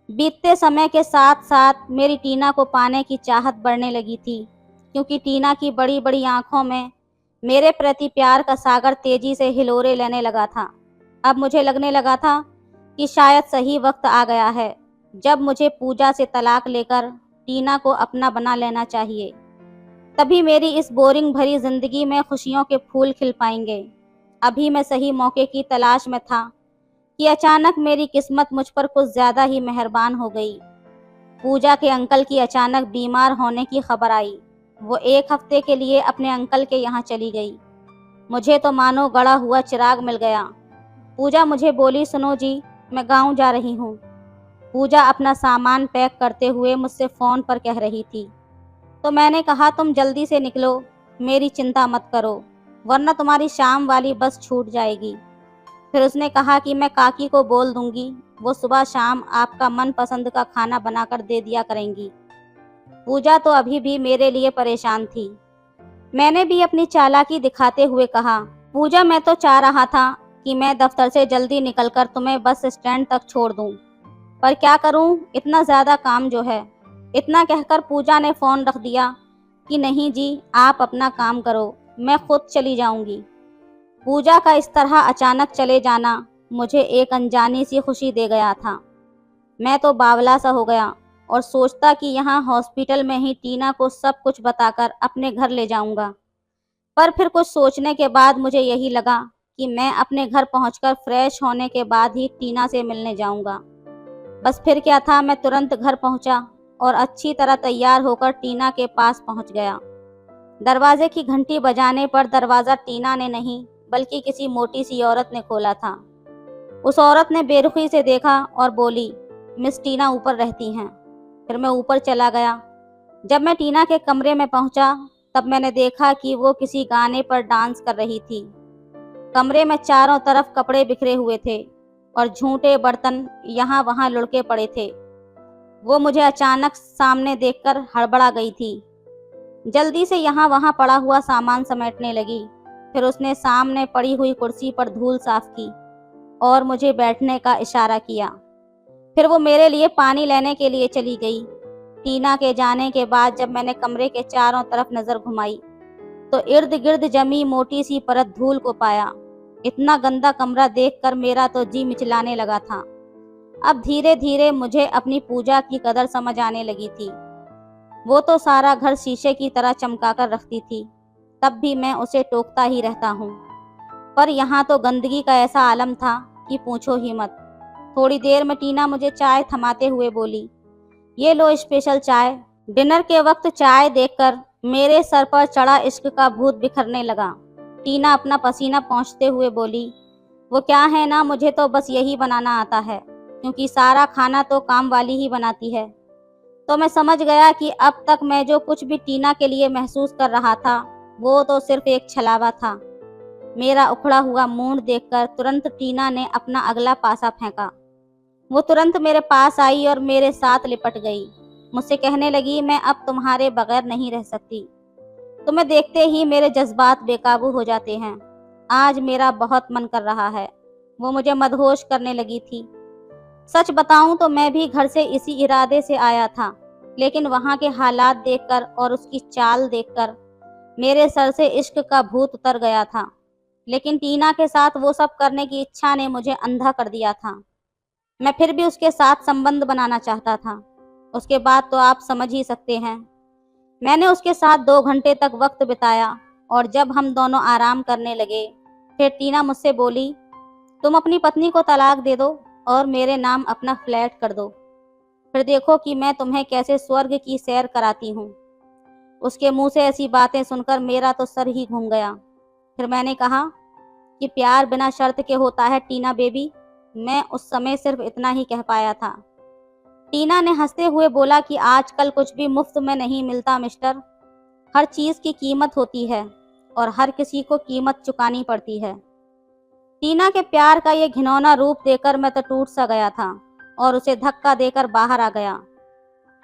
बीतते समय के साथ साथ मेरी टीना को पाने की चाहत बढ़ने लगी थी, क्योंकि टीना की बड़ी बड़ी आंखों में मेरे प्रति प्यार का सागर तेजी से हिलोरे लेने लगा था। अब मुझे लगने लगा था कि शायद सही वक्त आ गया है जब मुझे पूजा से तलाक लेकर टीना को अपना बना लेना चाहिए। तभी मेरी इस बोरिंग भरी जिंदगी में खुशियों के फूल खिल पाएंगे। अभी मैं सही मौके की तलाश में था कि अचानक मेरी किस्मत मुझ पर कुछ ज़्यादा ही मेहरबान हो गई। पूजा के अंकल की अचानक बीमार होने की खबर आई। वो एक हफ्ते के लिए अपने अंकल के यहाँ चली गई। मुझे तो मानो गड़ा हुआ चिराग मिल गया। पूजा मुझे बोली, सुनो जी, मैं गाँव जा रही हूँ। पूजा अपना सामान पैक करते हुए मुझसे फ़ोन पर कह रही थी। तो मैंने कहा, तुम जल्दी से निकलो, मेरी चिंता मत करो, वरना तुम्हारी शाम वाली बस छूट जाएगी। फिर उसने कहा कि मैं काकी को बोल दूंगी, वो सुबह शाम आपका मनपसंद का खाना बनाकर दे दिया करेंगी। पूजा तो अभी भी मेरे लिए परेशान थी। मैंने भी अपनी चालाकी दिखाते हुए कहा, पूजा, मैं तो चाह रहा था कि मैं दफ्तर से जल्दी निकलकर तुम्हें बस स्टैंड तक छोड़ दूं, पर क्या करूं, इतना ज़्यादा काम जो है। इतना कहकर पूजा ने फ़ोन रख दिया कि नहीं जी, आप अपना काम करो, मैं खुद चली जाऊंगी। पूजा का इस तरह अचानक चले जाना मुझे एक अनजानी सी खुशी दे गया था। मैं तो बावला सा हो गया और सोचता कि यहाँ हॉस्पिटल में ही टीना को सब कुछ बताकर अपने घर ले जाऊंगा। पर फिर कुछ सोचने के बाद मुझे यही लगा कि मैं अपने घर पहुंचकर फ्रेश होने के बाद ही टीना से मिलने जाऊंगा। बस फिर क्या था, मैं तुरंत घर पहुंचा और अच्छी तरह तैयार होकर टीना के पास पहुंच गया। दरवाजे की घंटी बजाने पर दरवाज़ा टीना ने नहीं बल्कि किसी मोटी सी औरत ने खोला था। उस औरत ने बेरुखी से देखा और बोली, मिस टीना ऊपर रहती हैं। फिर मैं ऊपर चला गया। जब मैं टीना के कमरे में पहुंचा, तब मैंने देखा कि वो किसी गाने पर डांस कर रही थी। कमरे में चारों तरफ कपड़े बिखरे हुए थे और झूठे बर्तन यहाँ वहाँ लुढ़के पड़े थे। वो मुझे अचानक सामने देखकर हड़बड़ा गई थी। जल्दी से यहाँ वहाँ पड़ा हुआ सामान समेटने लगी। फिर उसने सामने पड़ी हुई कुर्सी पर धूल साफ की और मुझे बैठने का इशारा किया। फिर वो मेरे लिए पानी लेने के लिए चली गई। टीना के जाने के बाद जब मैंने कमरे के चारों तरफ नज़र घुमाई, तो इर्द गिर्द जमी मोटी सी परत धूल को पाया। इतना गंदा कमरा देखकर मेरा तो जी मिचलाने लगा था। अब धीरे धीरे मुझे अपनी पूजा की कदर समझ आने लगी थी। वो तो सारा घर शीशे की तरह चमका कर रखती थी, तब भी मैं उसे टोकता ही रहता हूँ। पर यहाँ तो गंदगी का ऐसा आलम था कि पूछो ही मत। थोड़ी देर में टीना मुझे चाय थमाते हुए बोली, ये लो स्पेशल चाय। डिनर के वक्त चाय देखकर मेरे सर पर चढ़ा इश्क का भूत बिखरने लगा। टीना अपना पसीना पोंछते हुए बोली, वो क्या है ना, मुझे तो बस यही बनाना आता है, क्योंकि सारा खाना तो काम वाली ही बनाती है। तो मैं समझ गया कि अब तक मैं जो कुछ भी टीना के लिए महसूस कर रहा था, वो तो सिर्फ एक छलावा था। मेरा उखड़ा हुआ मूड देखकर तुरंत टीना ने अपना अगला पासा फेंका। वो तुरंत मेरे पास आई और मेरे साथ लिपट गई। मुझसे कहने लगी, मैं अब तुम्हारे बगैर नहीं रह सकती। तुम्हें देखते ही मेरे जज्बात बेकाबू हो जाते हैं। आज मेरा बहुत मन कर रहा है। वो मुझे मदहोश करने लगी थी। सच बताऊं तो मैं भी घर से इसी इरादे से आया था, लेकिन वहां के हालात देखकर और उसकी चाल देखकर मेरे सर से इश्क का भूत उतर गया था। लेकिन टीना के साथ वो सब करने की इच्छा ने मुझे अंधा कर दिया था। मैं फिर भी उसके साथ संबंध बनाना चाहता था। उसके बाद तो आप समझ ही सकते हैं। मैंने उसके साथ 2 घंटे तक वक्त बिताया और जब हम दोनों आराम करने लगे, फिर टीना मुझसे बोली, तुम अपनी पत्नी को तलाक दे दो और मेरे नाम अपना फ्लैट कर दो। फिर देखो कि मैं तुम्हें कैसे स्वर्ग की सैर कराती हूँ। उसके मुंह से ऐसी बातें सुनकर मेरा तो सर ही घूम गया। फिर मैंने कहा कि प्यार बिना शर्त के होता है टीना बेबी। मैं उस समय सिर्फ इतना ही कह पाया था। टीना ने हंसते हुए बोला कि आजकल कुछ भी मुफ्त में नहीं मिलता मिस्टर। हर चीज की कीमत होती है और हर किसी को कीमत चुकानी पड़ती है। टीना के प्यार का ये घिनौना रूप देखकर मैं तो टूट सा गया था और उसे धक्का देकर बाहर आ गया।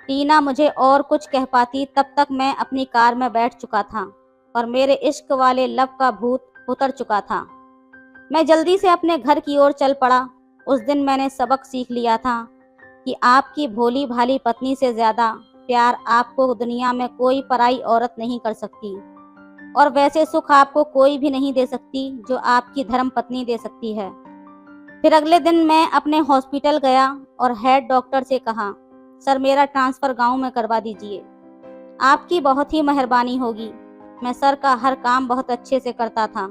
टीना मुझे और कुछ कह पाती तब तक मैं अपनी कार में बैठ चुका था और मेरे इश्क वाले लब का भूत उतर चुका था। मैं जल्दी से अपने घर की ओर चल पड़ा। उस दिन मैंने सबक सीख लिया था कि आपकी भोली भाली पत्नी से ज्यादा प्यार आपको दुनिया में कोई पराई औरत नहीं कर सकती, और वैसे सुख आपको कोई भी नहीं दे सकती जो आपकी धर्म पत्नी दे सकती है। फिर अगले दिन मैं अपने हॉस्पिटल गया और हेड डॉक्टर से कहा, सर मेरा ट्रांसफ़र गांव में करवा दीजिए। आपकी बहुत ही मेहरबानी होगी। मैं सर का हर काम बहुत अच्छे से करता था।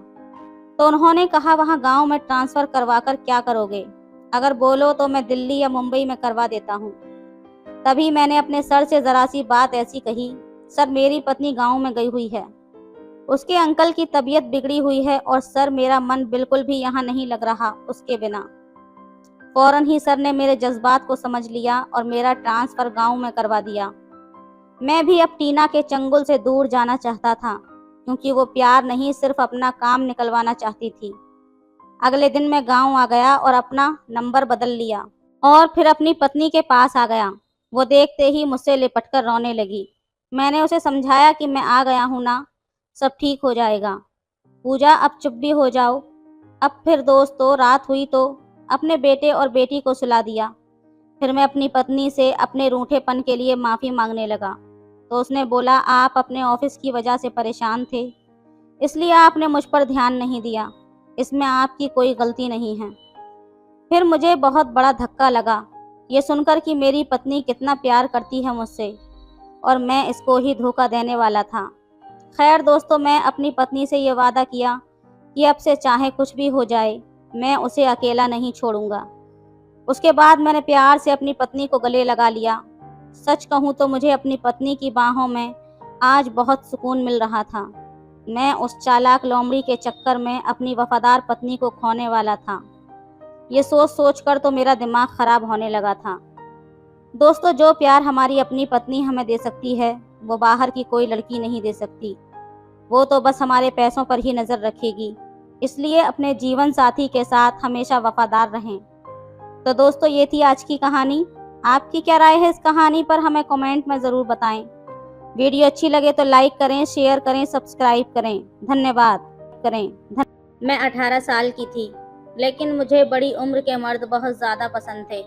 तो उन्होंने कहा, वहाँ गांव में ट्रांसफ़र करवा कर क्या करोगे? अगर बोलो तो मैं दिल्ली या मुंबई में करवा देता हूँ। तभी मैंने अपने सर से ज़रा सी बात ऐसी कही, सर मेरी पत्नी गांव में गई हुई है। उसके अंकल की तबीयत बिगड़ी हुई है और सर मेरा मन बिल्कुल भी यहाँ नहीं लग रहा उसके बिना। फौरन ही सर ने मेरे जज्बात को समझ लिया और मेरा ट्रांसफ़र गांव में करवा दिया। मैं भी अब टीना के चंगुल से दूर जाना चाहता था, क्योंकि वो प्यार नहीं सिर्फ अपना काम निकलवाना चाहती थी। अगले दिन मैं गांव आ गया और अपना नंबर बदल लिया और फिर अपनी पत्नी के पास आ गया। वो देखते ही मुझसे लिपटकर रोने लगी। मैंने उसे समझाया कि मैं आ गया हूँ ना, सब ठीक हो जाएगा। पूजा अब चुप भी हो जाओ। अब फिर दोस्तों रात हुई तो अपने बेटे और बेटी को सुला दिया। फिर मैं अपनी पत्नी से अपने रूठेपन के लिए माफ़ी मांगने लगा। तो उसने बोला, आप अपने ऑफिस की वजह से परेशान थे, इसलिए आपने मुझ पर ध्यान नहीं दिया। इसमें आपकी कोई गलती नहीं है। फिर मुझे बहुत बड़ा धक्का लगा ये सुनकर कि मेरी पत्नी कितना प्यार करती है मुझसे और मैं इसको ही धोखा देने वाला था। खैर दोस्तों, मैं अपनी पत्नी से ये वादा किया कि अब से चाहे कुछ भी हो जाए, मैं उसे अकेला नहीं छोड़ूंगा। उसके बाद मैंने प्यार से अपनी पत्नी को गले लगा लिया। सच कहूँ तो मुझे अपनी पत्नी की बाहों में आज बहुत सुकून मिल रहा था। मैं उस चालाक लोमड़ी के चक्कर में अपनी वफादार पत्नी को खोने वाला था। ये सोच सोच कर तो मेरा दिमाग खराब होने लगा था। दोस्तों, जो प्यार हमारी अपनी पत्नी हमें दे सकती है, वो बाहर की कोई लड़की नहीं दे सकती। वो तो बस हमारे पैसों पर ही नज़र रखेगी। इसलिए अपने जीवन साथी के साथ हमेशा वफादार रहें। तो दोस्तों, ये थी आज की कहानी। आपकी क्या राय है इस कहानी पर, हमें कमेंट में ज़रूर बताएं। वीडियो अच्छी लगे तो लाइक करें, शेयर करें, सब्सक्राइब करें। धन्यवाद करें। मैं 18 साल की थी, लेकिन मुझे बड़ी उम्र के मर्द बहुत ज़्यादा पसंद थे।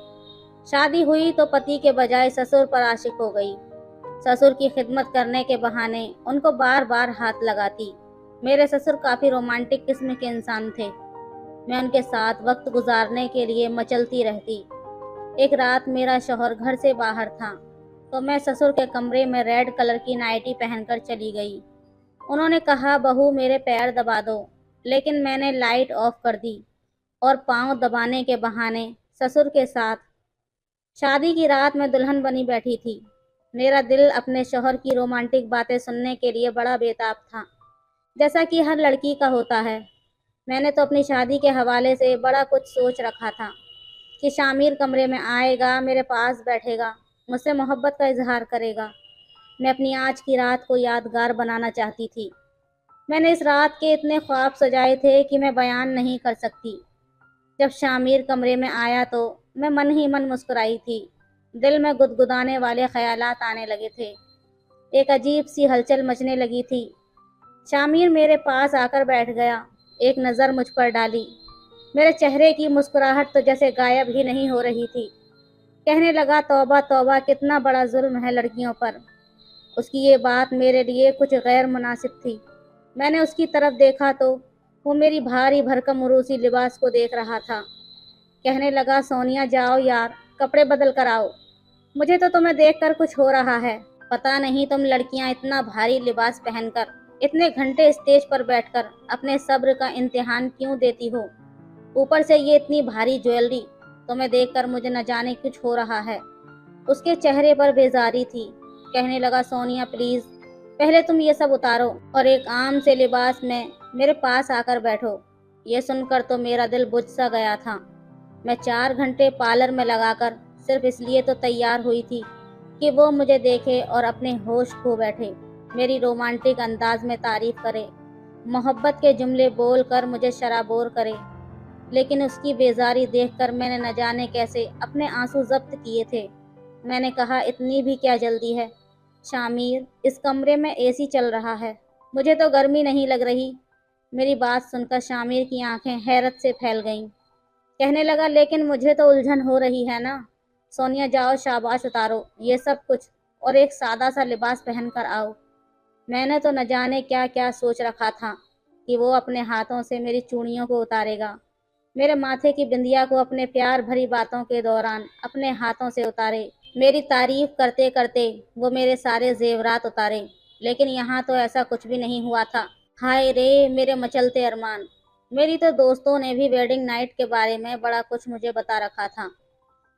शादी हुई तो पति के बजाय ससुर पर आशिक हो गई। ससुर की खिदमत करने के बहाने उनको बार बार हाथ लगाती। मेरे ससुर काफ़ी रोमांटिक किस्म के इंसान थे। मैं उनके साथ वक्त गुजारने के लिए मचलती रहती। एक रात मेरा शौहर घर से बाहर था, तो मैं ससुर के कमरे में रेड कलर की नाइटी पहनकर चली गई। उन्होंने कहा, बहू मेरे पैर दबा दो, लेकिन मैंने लाइट ऑफ कर दी और पाँव दबाने के बहाने ससुर के साथ शादी की रात में दुल्हन बनी बैठी थी। मेरा दिल अपने शौहर की रोमांटिक बातें सुनने के लिए बड़ा बेताब था, जैसा कि हर लड़की का होता है। मैंने तो अपनी शादी के हवाले से बड़ा कुछ सोच रखा था कि शामिर कमरे में आएगा, मेरे पास बैठेगा, मुझसे मोहब्बत का इजहार करेगा। मैं अपनी आज की रात को यादगार बनाना चाहती थी। मैंने इस रात के इतने ख्वाब सजाए थे कि मैं बयान नहीं कर सकती। जब शामिर कमरे में आया तो मैं मन ही मन मुस्कुराई थी। दिल में गुदगुदाने वाले ख्यालात आने लगे थे। एक अजीब सी हलचल मचने लगी थी। शामिर मेरे पास आकर बैठ गया, एक नज़र मुझ पर डाली। मेरे चेहरे की मुस्कुराहट तो जैसे गायब ही नहीं हो रही थी। कहने लगा, तौबा तौबा, कितना बड़ा जुल्म है लड़कियों पर। उसकी ये बात मेरे लिए कुछ गैर मुनासिब थी। मैंने उसकी तरफ देखा तो वो मेरी भारी भरकम उरूसी लिबास को देख रहा था। कहने लगा, सोनिया जाओ यार, कपड़े बदल कर आओ। मुझे तो तुम्हें देखकर कुछ हो रहा है। पता नहीं तुम लड़कियां इतना भारी लिबास पहनकर, इतने घंटे स्टेज पर बैठकर अपने सब्र का इम्तिहान क्यों देती हो। ऊपर से ये इतनी भारी ज्वेलरी, तुम्हें देखकर मुझे न जाने कुछ हो रहा है। उसके चेहरे पर बेजारी थी। कहने लगा, सोनिया प्लीज, पहले तुम ये सब उतारो और एक आम से लिबास में मेरे पास आकर बैठो। ये सुनकर तो मेरा दिल बुझ सा गया था। मैं 4 घंटे पार्लर में लगाकर सिर्फ इसलिए तो तैयार हुई थी कि वो मुझे देखे और अपने होश खो बैठे, मेरी रोमांटिक अंदाज में तारीफ करे, मोहब्बत के जुमले बोलकर मुझे शराबोर करे। लेकिन उसकी बेजारी देखकर मैंने न जाने कैसे अपने आंसू जब्त किए थे। मैंने कहा, इतनी भी क्या जल्दी है शामिर, इस कमरे में एसी चल रहा है, मुझे तो गर्मी नहीं लग रही। मेरी बात सुनकर शामिर की आंखें हैरत से फैल गईं। कहने लगा, लेकिन मुझे तो उलझन हो रही है ना। सोनिया जाओ, शाबाश, उतारो ये सब कुछ और एक सादा सा लिबास पहन कर आओ। मैंने तो न जाने क्या क्या सोच रखा था कि वो अपने हाथों से मेरी चूड़ियों को उतारेगा, मेरे माथे की बिंदिया को अपने प्यार भरी बातों के दौरान अपने हाथों से उतारे, मेरी तारीफ करते करते वो मेरे सारे जेवरात उतारे। लेकिन यहाँ तो ऐसा कुछ भी नहीं हुआ था। हाय रे मेरे मचलते अरमान। मेरी तो दोस्तों ने भी वेडिंग नाइट के बारे में बड़ा कुछ मुझे बता रखा था।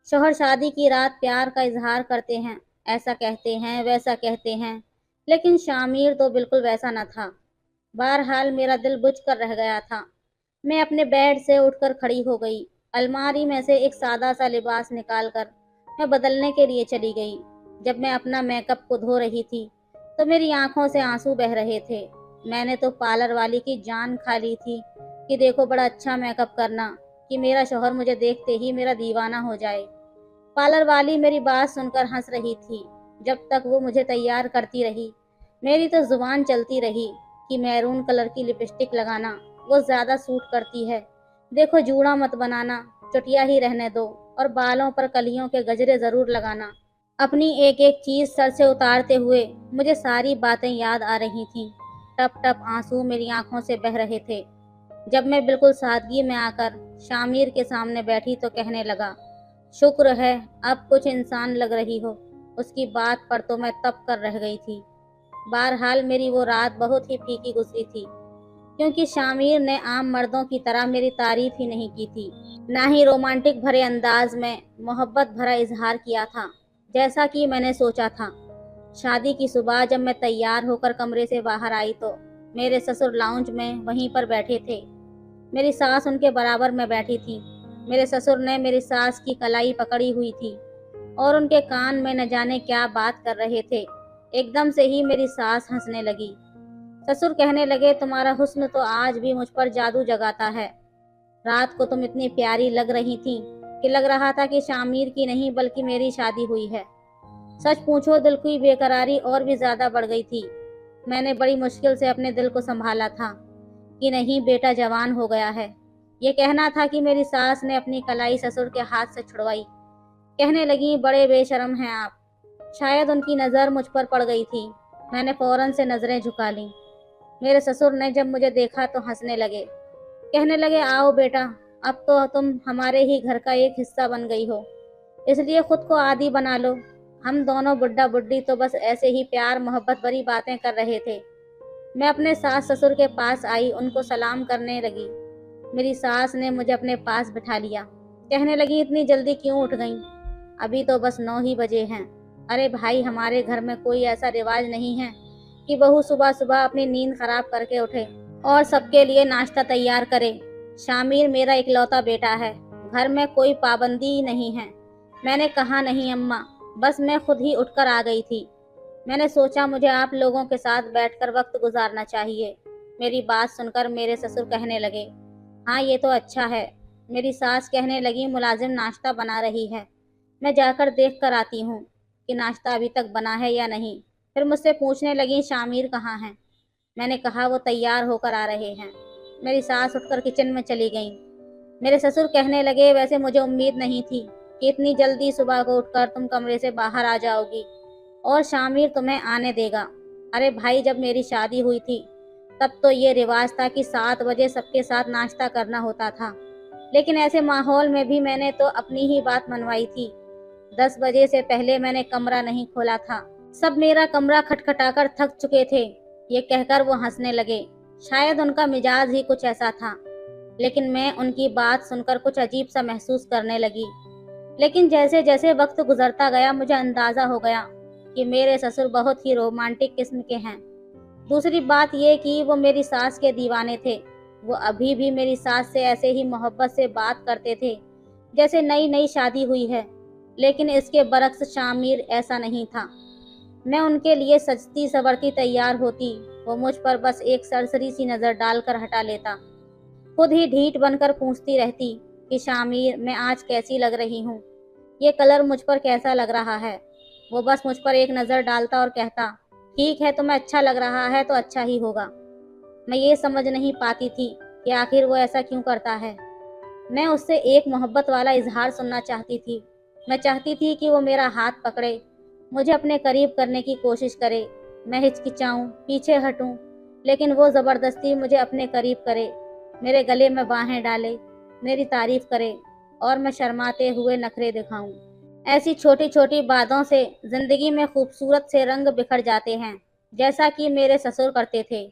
शौहर शादी की रात प्यार का इजहार करते हैं, ऐसा कहते हैं, वैसा कहते हैं। लेकिन शामिर तो बिल्कुल वैसा न था। बहरहाल मेरा दिल बुझ कर रह गया था। मैं अपने बेड से उठकर खड़ी हो गई। अलमारी में से एक सादा सा लिबास निकालकर मैं बदलने के लिए चली गई। जब मैं अपना मेकअप को धो रही थी तो मेरी आंखों से आंसू बह रहे थे। मैंने तो पार्लर वाली की जान खा ली थी कि देखो बड़ा अच्छा मेकअप करना, कि मेरा शौहर मुझे देखते ही मेरा दीवाना हो जाए। पार्लर वाली मेरी बात सुनकर हंस रही थी। जब तक वो मुझे तैयार करती रही मेरी तो जुबान चलती रही कि मैरून कलर की लिपस्टिक लगाना वो ज्यादा सूट करती है। देखो जूड़ा मत बनाना, चुटिया ही रहने दो, और बालों पर कलियों के गजरे जरूर लगाना। अपनी एक एक चीज सर से उतारते हुए मुझे सारी बातें याद आ रही थीं। टप टप आंसू मेरी आंखों से बह रहे थे। जब मैं बिल्कुल सादगी में आकर शामिर के सामने बैठी तो कहने लगा, शुक्र है अब कुछ इंसान लग रही हो। उसकी बात पर तो मैं तप कर रह गई थी। बहरहाल मेरी वो रात बहुत ही फीकी गुजरी थी, क्योंकि शामिर ने आम मर्दों की तरह मेरी तारीफ ही नहीं की थी, ना ही रोमांटिक भरे अंदाज में मोहब्बत भरा इजहार किया था जैसा कि मैंने सोचा था। शादी की सुबह जब मैं तैयार होकर कमरे से बाहर आई तो मेरे ससुर लाउंज में वहीं पर बैठे थे। मेरी सास उनके बराबर में बैठी थी। मेरे ससुर ने मेरी सास की कलाई पकड़ी हुई थी और उनके कान में न जाने क्या बात कर रहे थे। एकदम से ही मेरी सास हंसने लगी। ससुर कहने लगे, तुम्हारा हुस्न तो आज भी मुझ पर जादू जगाता है। रात को तुम इतनी प्यारी लग रही थी कि लग रहा था कि शामिर की नहीं बल्कि मेरी शादी हुई है। सच पूछो दिल की बेकरारी और भी ज्यादा बढ़ गई थी। मैंने बड़ी मुश्किल से अपने दिल को संभाला था कि नहीं, बेटा जवान हो गया है। ये कहना था कि मेरी सास ने अपनी कलाई ससुर के हाथ से छुड़वाई। कहने लगी, बड़े बेशर्म हैं आप। शायद उनकी नज़र मुझ पर पड़ गई थी। मैंने फौरन से नज़रें झुका लीं। मेरे ससुर ने जब मुझे देखा तो हंसने लगे। कहने लगे, आओ बेटा, अब तो तुम हमारे ही घर का एक हिस्सा बन गई हो, इसलिए खुद को आदी बना लो। हम दोनों बुड्ढा बुड्ढी तो बस ऐसे ही प्यार मोहब्बत भरी बातें कर रहे थे। मैं अपने सास ससुर के पास आई, उनको सलाम करने लगी। मेरी सास ने मुझे अपने पास बिठा लिया। कहने लगी, इतनी जल्दी क्यों उठ गई? अभी तो बस 9 ही बजे हैं। अरे भाई, हमारे घर में कोई ऐसा रिवाज नहीं है कि बहू सुबह सुबह अपनी नींद खराब करके उठे और सबके लिए नाश्ता तैयार करे। शामिर मेरा इकलौता बेटा है, घर में कोई पाबंदी नहीं है। मैंने कहा नहीं अम्मा, बस मैं खुद ही उठकर आ गई थी। मैंने सोचा मुझे आप लोगों के साथ बैठकर वक्त गुजारना चाहिए। मेरी बात सुनकर मेरे ससुर कहने लगे, हाँ ये तो अच्छा है। मेरी सास कहने लगी, मुलाजिम नाश्ता बना रही है, मैं जाकर देख कर आती हूँ कि नाश्ता अभी तक बना है या नहीं। फिर मुझसे पूछने लगी, शामिर कहाँ हैं? मैंने कहा वो तैयार होकर आ रहे हैं। मेरी सास उठकर किचन में चली गई। मेरे ससुर कहने लगे, वैसे मुझे उम्मीद नहीं थी कि इतनी जल्दी सुबह को उठकर तुम कमरे से बाहर आ जाओगी और शामिर तुम्हें आने देगा। अरे भाई, जब मेरी शादी हुई थी तब तो ये रिवाज था कि 7 बजे सबके साथ नाश्ता करना होता था, लेकिन ऐसे माहौल में भी मैंने तो अपनी ही बात मनवाई थी। 10 बजे से पहले मैंने कमरा नहीं खोला था। सब मेरा कमरा खटखटाकर थक चुके थे। ये कहकर वो हंसने लगे। शायद उनका मिजाज ही कुछ ऐसा था, लेकिन मैं उनकी बात सुनकर कुछ अजीब सा महसूस करने लगी। लेकिन जैसे जैसे वक्त गुजरता गया मुझे अंदाजा हो गया कि मेरे ससुर बहुत ही रोमांटिक किस्म के हैं। दूसरी बात ये कि वो मेरी सास के दीवाने थे। वो अभी भी मेरी सास से ऐसे ही मोहब्बत से बात करते थे जैसे नई नई शादी हुई है, लेकिन इसके बरक्स शामिर ऐसा नहीं था। मैं उनके लिए सजती सवरती तैयार होती, वो मुझ पर बस एक सरसरी सी नज़र डालकर हटा लेता। खुद ही ढीठ बनकर पूछती रहती कि शामिर, मैं आज कैसी लग रही हूँ? ये कलर मुझ पर कैसा लग रहा है? वो बस मुझ पर एक नज़र डालता और कहता, ठीक है, तुम्हें अच्छा लग रहा है तो अच्छा ही होगा। मैं ये समझ नहीं पाती थी कि आखिर वो ऐसा क्यों करता है। मैं उससे एक मोहब्बत वाला इजहार सुनना चाहती थी। मैं चाहती थी कि वो मेरा हाथ पकड़े, मुझे अपने करीब करने की कोशिश करे। मैं हिचकिचाऊं, पीछे हटूं, लेकिन वो ज़बरदस्ती मुझे अपने करीब करे, मेरे गले में बाहें डाले, मेरी तारीफ करे और मैं शर्माते हुए नखरे दिखाऊं। ऐसी छोटी छोटी बातों से जिंदगी में खूबसूरत से रंग बिखर जाते हैं, जैसा कि मेरे ससुर करते थे।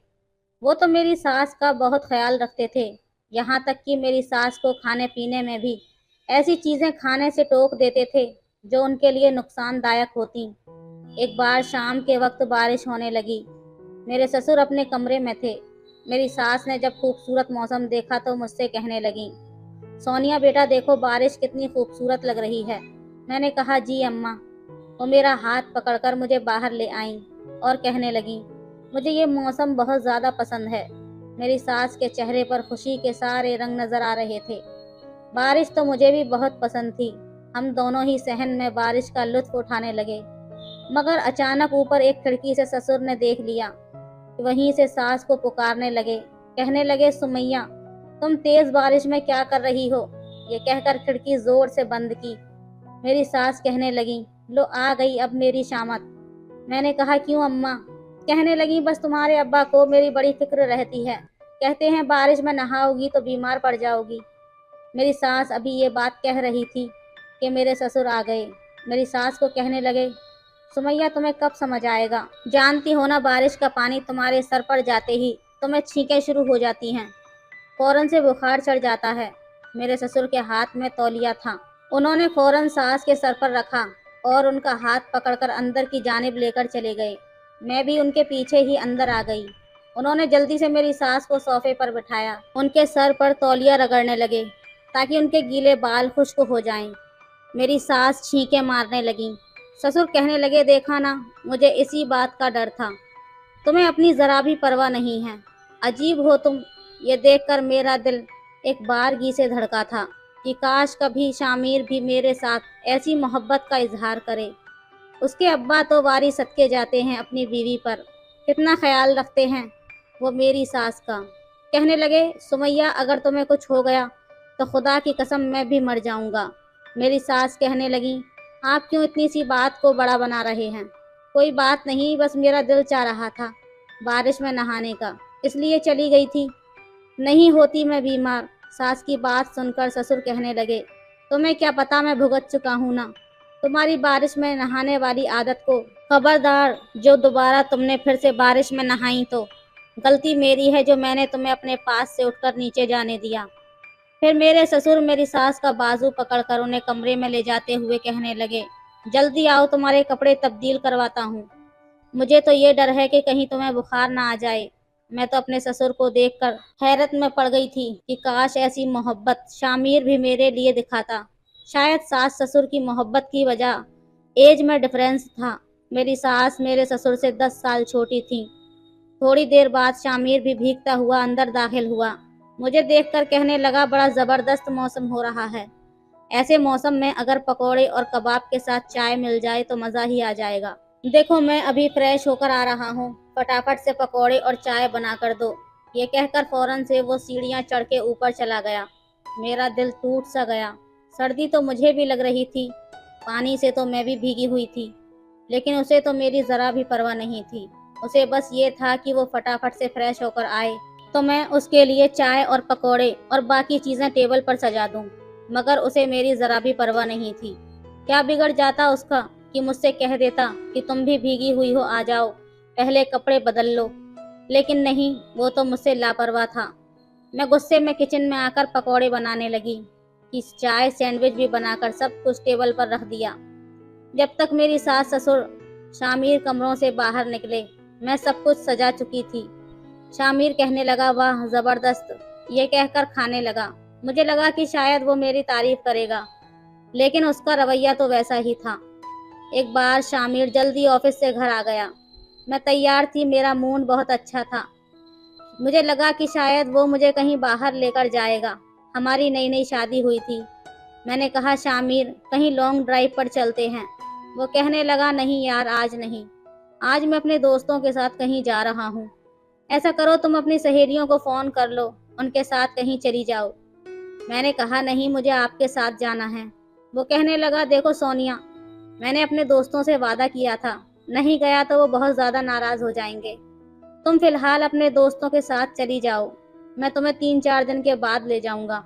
वो तो मेरी सास का बहुत ख्याल रखते थे, यहाँ तक कि मेरी सास को खाने पीने में भी ऐसी चीज़ें खाने से टोक देते थे जो उनके लिए नुकसानदायक होती। एक बार शाम के वक्त बारिश होने लगी। मेरे ससुर अपने कमरे में थे। मेरी सास ने जब खूबसूरत मौसम देखा तो मुझसे कहने लगी, सोनिया बेटा देखो बारिश कितनी खूबसूरत लग रही है। मैंने कहा, जी अम्मा। वो मेरा हाथ पकड़कर मुझे बाहर ले आईं और कहने लगी, मुझे ये मौसम बहुत ज़्यादा पसंद है। मेरी सास के चेहरे पर खुशी के सारे रंग नज़र आ रहे थे। बारिश तो मुझे भी बहुत पसंद थी। हम दोनों ही सहन में बारिश का लुत्फ उठाने लगे, मगर अचानक ऊपर एक खिड़की से ससुर ने देख लिया। वहीं से सास को पुकारने लगे, कहने लगे, सुमैया तुम तेज बारिश में क्या कर रही हो? ये कहकर खिड़की जोर से बंद की। मेरी सास कहने लगी, लो आ गई अब मेरी शामत। मैंने कहा, क्यों अम्मा? कहने लगी, बस तुम्हारे अब्बा को मेरी बड़ी फिक्र रहती है, कहते हैं बारिश में नहाओगी तो बीमार पड़ जाओगी। मेरी सास अभी ये बात कह रही थी कि मेरे ससुर आ गए। मेरी सास को कहने लगे, सुमैया तुम्हें कब समझ आएगा? जानती हो ना, बारिश का पानी तुम्हारे सर पर जाते ही तुम्हें छींकें शुरू हो जाती हैं, फौरन से बुखार चढ़ जाता है। मेरे ससुर के हाथ में तौलिया था। उन्होंने फौरन सास के सर पर रखा और उनका हाथ पकड़कर अंदर की जानिब लेकर चले गए। मैं भी उनके पीछे ही अंदर आ गई। उन्होंने जल्दी से मेरी सास को सोफे पर बिठाया, उनके सर पर तौलिया रगड़ने लगे ताकि उनके गीले बाल खुश्क हो जाएं। मेरी सास छींकें मारने लगी। ससुर कहने लगे, देखा ना, मुझे इसी बात का डर था। तुम्हें अपनी जरा भी परवाह नहीं है। अजीब हो तुम। ये देखकर मेरा दिल एक बारगी से धड़का था कि काश कभी शामिर भी मेरे साथ ऐसी मोहब्बत का इजहार करे। उसके अब्बा तो वारी सदके जाते हैं अपनी बीवी पर, कितना ख्याल रखते हैं वो मेरी सास का। कहने लगे, सुमैया अगर तुम्हें कुछ हो गया तो खुदा की कसम मैं भी मर जाऊंगा। मेरी सास कहने लगी, आप क्यों इतनी सी बात को बड़ा बना रहे हैं? कोई बात नहीं, बस मेरा दिल चाह रहा था बारिश में नहाने का, इसलिए चली गई थी। नहीं होती मैं बीमार। सास की बात सुनकर ससुर कहने लगे, तुम्हें क्या पता, मैं भुगत चुका हूँ ना तुम्हारी बारिश में नहाने वाली आदत को। खबरदार, जो दोबारा तुमने फिर से बारिश में नहाई तो गलती मेरी है जो मैंने तुम्हें अपने पास से उठकर नीचे जाने दिया। फिर मेरे ससुर मेरी सास का बाजू पकड़कर उन्हें कमरे में ले जाते हुए कहने लगे, जल्दी आओ, तुम्हारे कपड़े तब्दील करवाता हूँ। मुझे तो ये डर है कि कहीं तुम्हें बुखार ना आ जाए। मैं तो अपने ससुर को देखकर हैरत में पड़ गई थी कि काश ऐसी मोहब्बत शामिर भी मेरे लिए दिखाता। शायद सास ससुर की मोहब्बत की वजह एज में डिफरेंस था। मेरी सास मेरे ससुर से 10 साल छोटी थी। थोड़ी देर बाद शामिर भी भीगता हुआ अंदर दाखिल हुआ। मुझे देखकर कहने लगा, बड़ा जबरदस्त मौसम हो रहा है। ऐसे मौसम में अगर पकौड़े और कबाब के साथ चाय मिल जाए तो मज़ा ही आ जाएगा। देखो, मैं अभी फ्रेश होकर आ रहा हूँ, फटाफट से पकौड़े और चाय बना कर दो। ये कहकर फौरन से वो सीढ़ियाँ चढ़ के ऊपर चला गया। मेरा दिल टूट सा गया। सर्दी तो मुझे भी लग रही थी, पानी से तो मैं भी भीगी हुई थी, लेकिन उसे तो मेरी ज़रा भी परवाह नहीं थी। उसे बस ये था कि वो फटाफट से फ्रेश होकर आए तो मैं उसके लिए चाय और पकौड़े और बाकी चीज़ें टेबल पर सजा दूँ। मगर उसे मेरी ज़रा भी परवाह नहीं थी। क्या बिगड़ जाता उसका कि मुझसे कह देता कि तुम भी भीगी हुई हो, आ जाओ, पहले कपड़े बदल लो। लेकिन नहीं, वो तो मुझसे लापरवाह था। मैं गुस्से में किचन में आकर पकौड़े बनाने लगी कि चाय सैंडविच भी बनाकर सब कुछ टेबल पर रख दिया। जब तक मेरी सास ससुर शामिर कमरों से बाहर निकले, मैं सब कुछ सजा चुकी थी। शामिर कहने लगा, वाह जबरदस्त, ये कहकर खाने लगा। मुझे लगा कि शायद वो मेरी तारीफ करेगा, लेकिन उसका रवैया तो वैसा ही था। एक बार शामिर जल्दी ऑफिस से घर आ गया। मैं तैयार थी, मेरा मूड बहुत अच्छा था। मुझे लगा कि शायद वो मुझे कहीं बाहर लेकर जाएगा। हमारी नई नई शादी हुई थी। मैंने कहा, शामिर, कहीं लॉन्ग ड्राइव पर चलते हैं। वो कहने लगा, नहीं यार, आज नहीं। आज मैं अपने दोस्तों के साथ कहीं जा रहा हूँ। ऐसा करो, तुम अपनी सहेलियों को फ़ोन कर लो, उनके साथ कहीं चली जाओ। मैंने कहा, नहीं, मुझे आपके साथ जाना है। वो कहने लगा, देखो सोनिया, मैंने अपने दोस्तों से वादा किया था, नहीं गया तो वो बहुत ज़्यादा नाराज़ हो जाएंगे। तुम फिलहाल अपने दोस्तों के साथ चली जाओ, मैं तुम्हें 3-4 दिन के बाद ले जाऊंगा।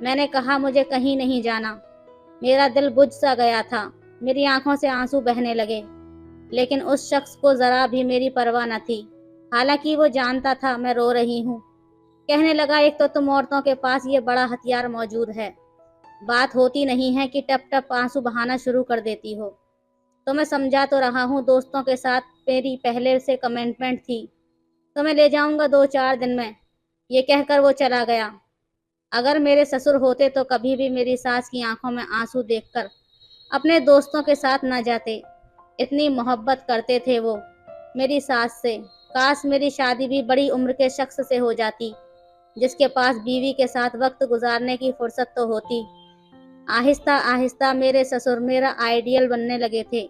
मैंने कहा, मुझे कहीं नहीं जाना। मेरा दिल बुझ सा गया था, मेरी आंखों से आंसू बहने लगे। लेकिन उस शख्स को ज़रा भी मेरी परवाह न थी। हालांकि वो जानता था मैं रो रही हूँ। कहने लगा, एक तो तुम औरतों के पास ये बड़ा हथियार मौजूद है, बात होती नहीं है कि टप टप आंसू बहाना शुरू कर देती हो। तो मैं समझा तो रहा हूँ, दोस्तों के साथ मेरी पहले से कमिटमेंट थी, तो मैं ले जाऊंगा 2-4 दिन में। ये कहकर वो चला गया। अगर मेरे ससुर होते तो कभी भी मेरी सास की आंखों में आंसू देखकर अपने दोस्तों के साथ न जाते। इतनी मोहब्बत करते थे वो मेरी सास से। काश मेरी शादी भी बड़ी उम्र के शख्स से हो जाती, जिसके पास बीवी के साथ वक्त गुजारने की फुर्सत तो होती। आहिस्ता आहिस्ता मेरे ससुर मेरा आइडियल बनने लगे थे,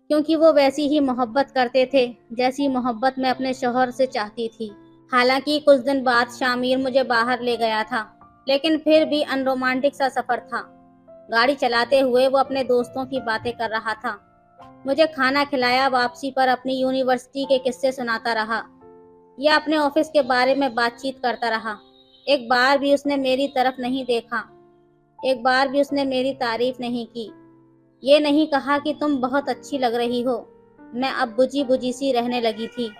क्योंकि वो वैसी ही मोहब्बत करते थे जैसी मोहब्बत मैं अपने शौहर से चाहती थी। हालांकि कुछ दिन बाद शामिर मुझे बाहर ले गया था, लेकिन फिर भी अनरोमांटिक सा सफर था। गाड़ी चलाते हुए वो अपने दोस्तों की बातें कर रहा था, मुझे खाना खिलाया, वापसी पर अपनी यूनिवर्सिटी के किस्से सुनाता रहा या अपने ऑफिस के बारे में बातचीत करता रहा। एक बार भी उसने मेरी तरफ नहीं देखा, एक बार भी उसने मेरी तारीफ नहीं की, ये नहीं कहा कि तुम बहुत अच्छी लग रही हो। मैं अब बुझी बुझी सी रहने लगी थी।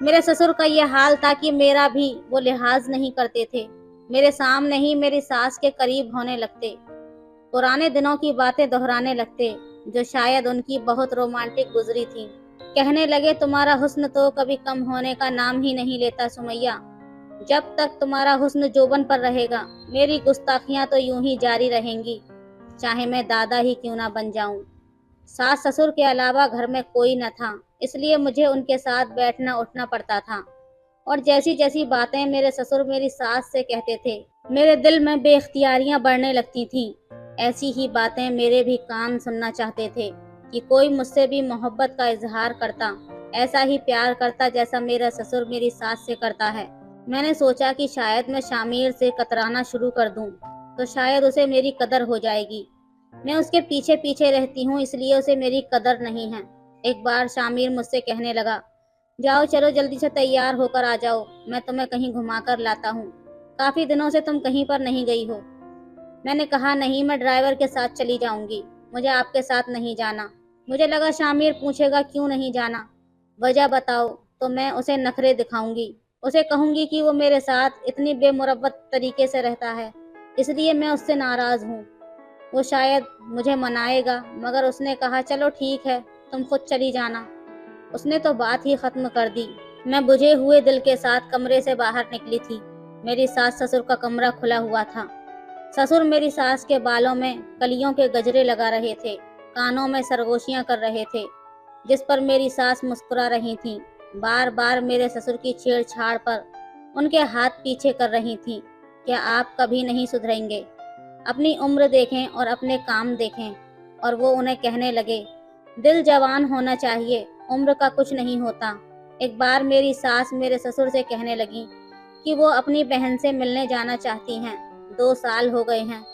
मेरे ससुर का यह हाल था कि मेरा भी वो लिहाज नहीं करते थे। मेरे सामने ही मेरी सास के करीब होने लगते, पुराने दिनों की बातें दोहराने लगते जो शायद उनकी बहुत रोमांटिक गुजरी थी। कहने लगे, तुम्हारा हुस्न तो कभी कम होने का नाम ही नहीं लेता सुमैया। जब तक तुम्हारा हुस्न जोबन पर रहेगा, मेरी गुस्ताखियां तो यूं ही जारी रहेंगी, चाहे मैं दादा ही क्यों ना बन जाऊं। सास ससुर के अलावा घर में कोई न था, इसलिए मुझे उनके साथ बैठना उठना पड़ता था। और जैसी जैसी बातें मेरे ससुर मेरी सास से कहते थे, मेरे दिल में बेख्तियारियां बढ़ने लगती थीं। ऐसी ही बातें मेरे भी कान सुनना चाहते थे कि कोई मुझसे भी मोहब्बत का इजहार करता, ऐसा ही प्यार करता जैसा मेरा ससुर मेरी सास से करता है। मैंने सोचा कि शायद मैं शामिर से कतराना शुरू कर दूं, तो शायद उसे मेरी कदर हो जाएगी। मैं उसके पीछे पीछे रहती हूँ, इसलिए उसे मेरी कदर नहीं है। एक बार शामिर मुझसे कहने लगा, जाओ चलो जल्दी से तैयार होकर आ जाओ, मैं तुम्हें कहीं घुमा कर लाता हूँ, काफी दिनों से तुम कहीं पर नहीं गई हो। मैंने कहा, नहीं, मैं ड्राइवर के साथ चली जाऊंगी, मुझे आपके साथ नहीं जाना। मुझे लगा शामिर पूछेगा क्यों नहीं जाना, वजह बताओ, तो मैं उसे नखरे दिखाऊंगी। उसे कहूंगी कि वो मेरे साथ इतनी बेमुरवत तरीके से रहता है, इसलिए मैं उससे नाराज हूँ। वो शायद मुझे मनाएगा, मगर उसने कहा चलो ठीक है, तुम खुद चली जाना। उसने तो बात ही खत्म कर दी। मैं बुझे हुए दिल के साथ कमरे से बाहर निकली थी। मेरी सास ससुर का कमरा खुला हुआ था। ससुर मेरी सास के बालों में कलियों के गजरे लगा रहे थे, कानों में सरगोशियां कर रहे थे, जिस पर मेरी सास मुस्कुरा रही थीं। बार बार मेरे ससुर की छेड़छाड़ पर उनके हाथ पीछे कर रही थीं। क्या आप कभी नहीं सुधरेंगे? अपनी उम्र देखें और अपने काम देखें। और वो उन्हें कहने लगे, दिल जवान होना चाहिए, उम्र का कुछ नहीं होता। एक बार मेरी सास मेरे ससुर से कहने लगी कि वो अपनी बहन से मिलने जाना चाहती हैं। 2 साल हो गए हैं,